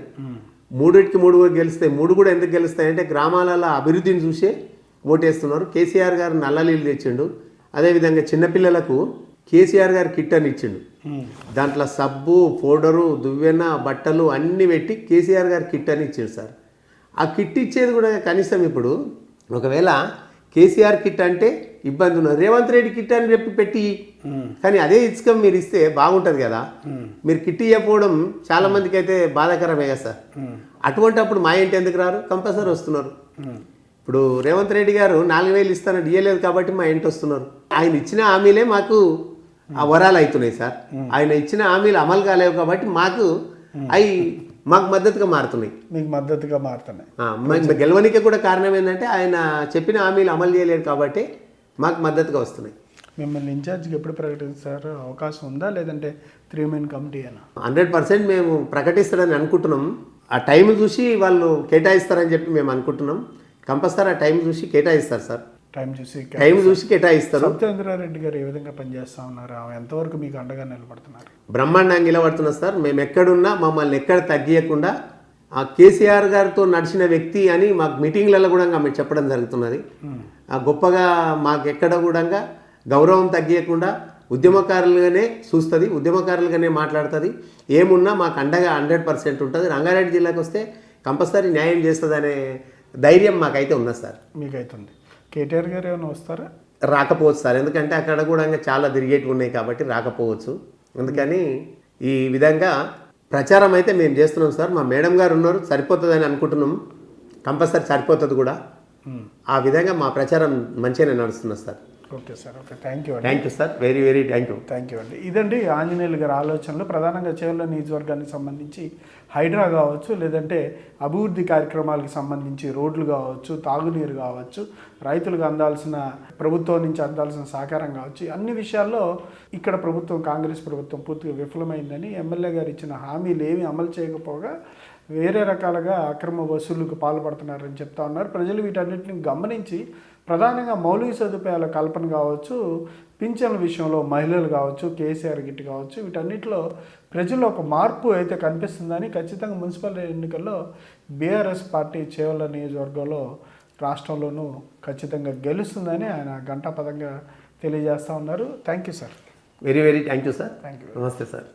3కి 3 గెలిస్తే 3 కూడా ఎందుకు గెలుస్తాయంటే గ్రామాలలో అభివృద్ధిని చూసే ఓటేస్తున్నారు. కేసీఆర్ గారు నల్ల నీళ్ళు తెచ్చిండు, అదేవిధంగా చిన్నపిల్లలకు కేసీఆర్ గారు కిట్ అని ఇచ్చిండు. దాంట్లో సబ్బు, పౌడరు, దువ్వెన, బట్టలు అన్నీ పెట్టి కేసీఆర్ గారు కిట్ అని ఇచ్చిండు సార్. ఆ కిట్ ఇచ్చేది కూడా కనీసం ఇప్పుడు ఒకవేళ కేసీఆర్ కిట్ అంటే ఇబ్బంది ఉన్నది, రేవంత్ రెడ్డి కిట్ అని చెప్పి పెట్టి, కానీ అదే ఇసుక మీరు ఇస్తే బాగుంటుంది కదా. మీరు కిట్ ఇవ్వకపోవడం చాలా మందికి అయితే బాధాకరమే కదా సార్. అటువంటిప్పుడు మా ఇంటి ఎందుకు రారు? కంపల్సరీ వస్తున్నారు. ఇప్పుడు రేవంత్ రెడ్డి గారు 4000 ఇస్తానని ఇయ్యలేదు కాబట్టి మా ఇంటి వస్తున్నారు. ఆయన ఇచ్చిన హామీలే మాకు ఆ వరాలు అవుతున్నాయి సార్. ఆయన ఇచ్చిన హామీలు అమలు కాలేవు కాబట్టి మాకు మద్దతుగా మారుతున్నాయి. మీకు మద్దతుగా మారుతున్నాయి. గెలవనికి కూడా కారణం ఏంటంటే ఆయన చెప్పిన హామీలు అమలు చేయలేదు కాబట్టి మాకు మద్దతుగా వస్తున్నాయి. మిమ్మల్ని ఇన్ఛార్జ్కి ఎప్పుడు ప్రకటిస్తారు? అవకాశం ఉందా, లేదంటే 3 మెన్ కమిటీ అయినా? 100% మేము ప్రకటిస్తారని అనుకుంటున్నాం. ఆ టైం చూసి వాళ్ళు కేటాయిస్తారని చెప్పి మేము అనుకుంటున్నాం. కంపల్సరీ ఆ టైం చూసి కేటాయిస్తారు సార్. టైం చూసి కేటాయిస్తారు. సత్యేంద్రారెడ్డి గారు ఏ విధంగా పనిచేస్తా ఉన్నారు? ఎంతవరకు మీకు అండగా నిలబడుతున్నారు? బ్రహ్మాండంగా నిలబడుతున్నారు సార్. మేము ఎక్కడున్నా మమ్మల్ని ఎక్కడ తగ్గియకుండా ఆ కేసీఆర్ గారితో నడిచిన వ్యక్తి అని మాకు మీటింగ్లలో కూడా మేము చెప్పడం జరుగుతున్నది. ఆ గొప్పగా మాకు ఎక్కడ కూడా గౌరవం తగ్గియకుండా ఉద్యమకారులుగానే చూస్తుంది, ఉద్యమకారులుగానే మాట్లాడుతుంది. ఏమున్నా మాకు అండగా 100% ఉంటుంది. రంగారెడ్డి జిల్లాకు వస్తే కంపల్సరీ న్యాయం చేస్తుంది అనే ధైర్యం మాకైతే ఉన్నది సార్. మీకైతుంది. కేటీఆర్ గారు ఏమైనా వస్తారా? రాకపోవచ్చు సార్, ఎందుకంటే అక్కడ కూడా చాలా తిరిగేటివి ఉన్నాయి కాబట్టి రాకపోవచ్చు. అందుకని ఈ విధంగా ప్రచారం అయితే మేము చేస్తున్నాం సార్. మా మేడం గారు ఉన్నారు, సరిపోతుందని అనుకుంటున్నాం. కంపల్సరీ సరిపోతుంది కూడా. ఆ విధంగా మా ప్రచారం మంచిగానే నడుస్తున్నది sir. Okay sir, okay, thank you అండి. Thank you sir, very very thank you. Thank you అండి. ఇదండి ఆంజనేయులు గారి ఆలోచనలు. ప్రధానంగా చేవెళ్ళ నియోజకవర్గానికి సంబంధించి హైడ్రా కావచ్చు, లేదంటే అభివృద్ధి కార్యక్రమాలకు సంబంధించి రోడ్లు కావచ్చు, తాగునీరు కావచ్చు, రైతులకు అందాల్సిన ప్రభుత్వం నుంచి అందాల్సిన సహకారం కావచ్చు, అన్ని విషయాల్లో ఇక్కడ ప్రభుత్వం, కాంగ్రెస్ ప్రభుత్వం పూర్తిగా విఫలమైందని, ఎమ్మెల్యే గారు ఇచ్చిన హామీలు ఏమీ అమలు చేయకపోగా వేరే రకాలుగా అక్రమ వసూళ్లకు పాల్పడుతున్నారని చెప్తా ఉన్నారు. ప్రజలు వీటన్నిటిని గమనించి ప్రధానంగా మౌలిక సదుపాయాల కల్పన కావచ్చు, పింఛన్ల విషయంలో మహిళలు కావచ్చు, కేసీఆర్ గిట్ కావచ్చు, వీటన్నిటిలో ప్రజల్లో ఒక మార్పు అయితే కనిపిస్తుందని ఖచ్చితంగా మున్సిపల్ ఎన్నికల్లో బీఆర్ఎస్ పార్టీ చేవెళ్ళ నియోజకవర్గంలో రాష్ట్రంలోనూ ఖచ్చితంగా గెలుస్తుందని ఆయన ఘంటాపదంగా తెలియజేస్తూ ఉన్నారు. Thank you sir. Very very thank you sir. Thank you. నమస్తే సార్.